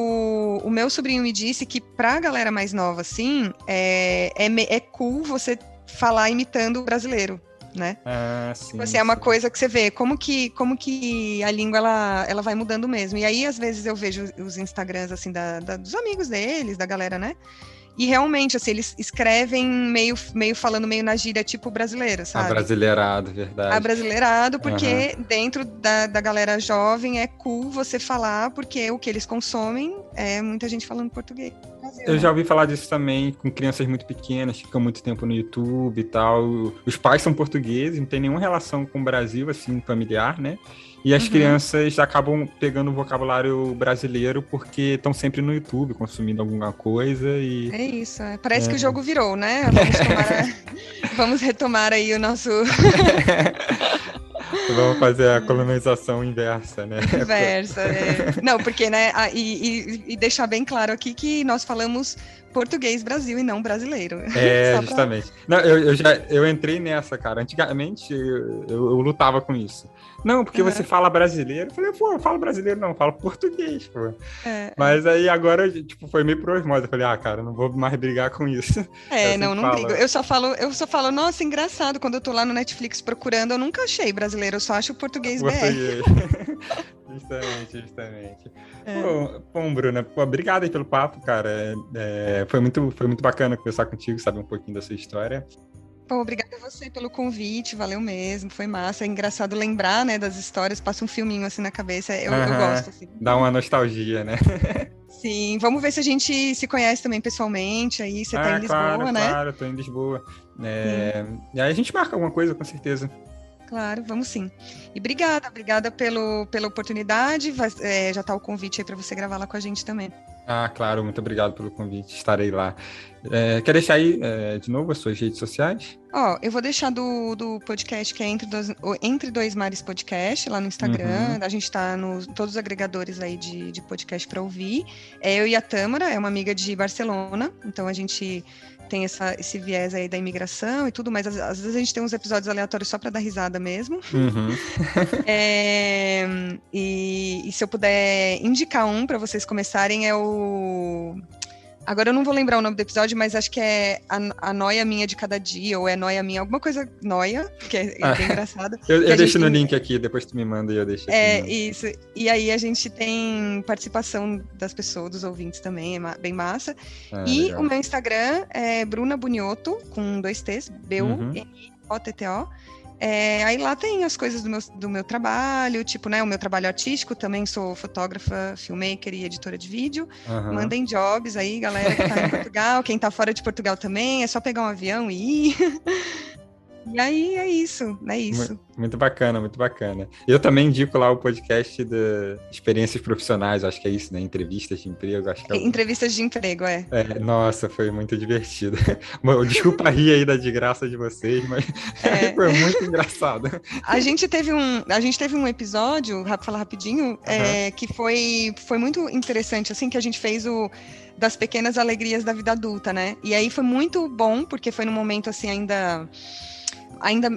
o meu sobrinho me disse que pra galera mais nova, assim, é cool você falar imitando o brasileiro, né? Sim, tipo assim, é uma coisa que você vê, como que a língua, ela vai mudando mesmo. E aí, às vezes, eu vejo os Instagrams, assim, dos amigos deles, da galera, né? E realmente, assim, eles escrevem meio falando meio na gíria, tipo brasileira, sabe? Abrasileirado, verdade. Abrasileirado, porque dentro da galera jovem é cool você falar, porque o que eles consomem é muita gente falando português. Eu já ouvi falar disso também com crianças muito pequenas, que ficam muito tempo no YouTube e tal. Os pais são portugueses, não tem nenhuma relação com o Brasil, assim, familiar, né? E as crianças acabam pegando o vocabulário brasileiro porque estão sempre no YouTube, consumindo alguma coisa e... É isso, parece que o jogo virou, né? Vamos retomar aí o nosso... Vamos fazer a colonização inversa, né? Inversa, Não, porque, né, e deixar bem claro aqui que nós falamos português Brasil e não brasileiro. Justamente. Não, eu entrei nessa, cara. Antigamente eu lutava com isso. Não, porque você fala brasileiro. Eu falei, pô, eu falo brasileiro não, eu falo português, pô. Mas aí agora, tipo, foi meio por osmose. Eu falei, cara, não vou mais brigar com isso. Não brigo. Eu só falo, nossa, engraçado, quando eu tô lá no Netflix procurando, eu nunca achei brasileiro, eu só acho português BR. Justamente. Bom, Bruna, obrigado aí pelo papo, cara. Foi muito bacana conversar contigo, saber um pouquinho da sua história. Pô, obrigada a você pelo convite, valeu mesmo, foi massa. É engraçado lembrar, né, das histórias, passa um filminho assim na cabeça, eu gosto. Assim. Dá uma nostalgia, né? Sim, vamos ver se a gente se conhece também pessoalmente, aí você tá em Lisboa, né? Claro, tô em Lisboa. E aí a gente marca alguma coisa, com certeza. Claro, vamos sim. E obrigada pela oportunidade. Já está o convite aí para você gravar lá com a gente também. Ah, claro, muito obrigado pelo convite, estarei lá. Quer deixar aí de novo as suas redes sociais? Eu vou deixar do podcast, que é Entre Dois Mares Podcast, lá no Instagram. A gente está nos todos os agregadores aí de podcast para ouvir. Eu e a Tâmara, é uma amiga de Barcelona, então a gente tem esse viés aí da imigração e tudo, mas às vezes a gente tem uns episódios aleatórios só para dar risada mesmo. E se eu puder indicar um para vocês começarem, é o... Agora eu não vou lembrar o nome do episódio, mas acho que é a Noia Minha de Cada Dia, ou é Noia Minha, alguma coisa Noia, que é bem engraçado. Eu deixo no link aqui, depois tu me manda e eu deixo aqui. Isso. E aí a gente tem participação das pessoas, dos ouvintes também, é bem massa. E legal. O meu Instagram é Bruna Bunioto, com 2 T's, BUNIOTTO. Aí lá tem as coisas do meu trabalho, tipo, né, o meu trabalho artístico, também sou fotógrafa, filmmaker e editora de vídeo. Mandem jobs aí, galera que tá em Portugal, quem tá fora de Portugal também, é só pegar um avião e ir. E aí é isso. Muito bacana, muito bacana. Eu também indico lá o podcast de experiências profissionais, acho que é isso, né? Entrevistas de emprego. Acho que é Entrevistas de emprego, nossa, foi muito divertido. Desculpa rir aí da desgraça de vocês, mas foi muito engraçado. A gente teve um episódio, vou falar rapidinho, que foi muito interessante, assim, que a gente fez das pequenas alegrias da vida adulta, né? E aí foi muito bom, porque foi num momento, assim, ainda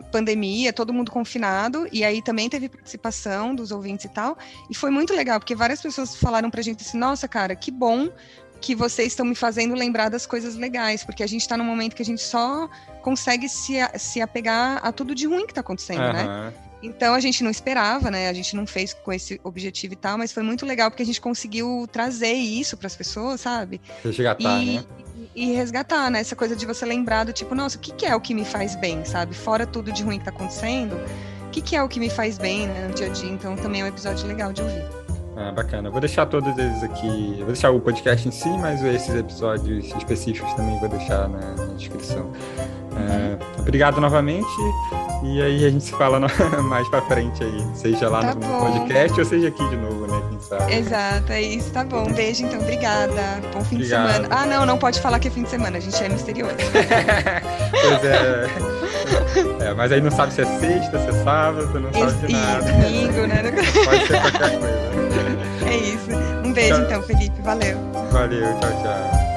pandemia, todo mundo confinado, e aí também teve participação dos ouvintes e tal, e foi muito legal, porque várias pessoas falaram pra gente assim, nossa, cara, que bom que vocês estão me fazendo lembrar das coisas legais, porque a gente tá num momento que a gente só consegue se apegar a tudo de ruim que tá acontecendo, né? Então a gente não esperava, né? A gente não fez com esse objetivo e tal, mas foi muito legal porque a gente conseguiu trazer isso para as pessoas, sabe? Resgatar, né? E resgatar, né? Essa coisa de você lembrar do tipo, nossa, o que é o que me faz bem, sabe? Fora tudo de ruim que tá acontecendo, o que é o que me faz bem, né, no dia a dia? Então também é um episódio legal de ouvir. Bacana. Eu vou deixar todos eles aqui. Eu vou deixar o podcast em si, mas esses episódios específicos também vou deixar na descrição. Obrigado novamente. E aí a gente se fala mais pra frente aí. Seja lá no podcast ou seja aqui de novo, né? Quem sabe. Exato, é isso. Tá bom. Um beijo, então. Obrigada. Bom fim de semana. Não pode falar que é fim de semana. A gente é misterioso. Pois mas aí não sabe se é sexta, se é sábado, não sabe de nada. Domingo, né? Pode ser qualquer coisa. É isso. Um beijo, então, Felipe. Valeu. Valeu. Tchau, tchau.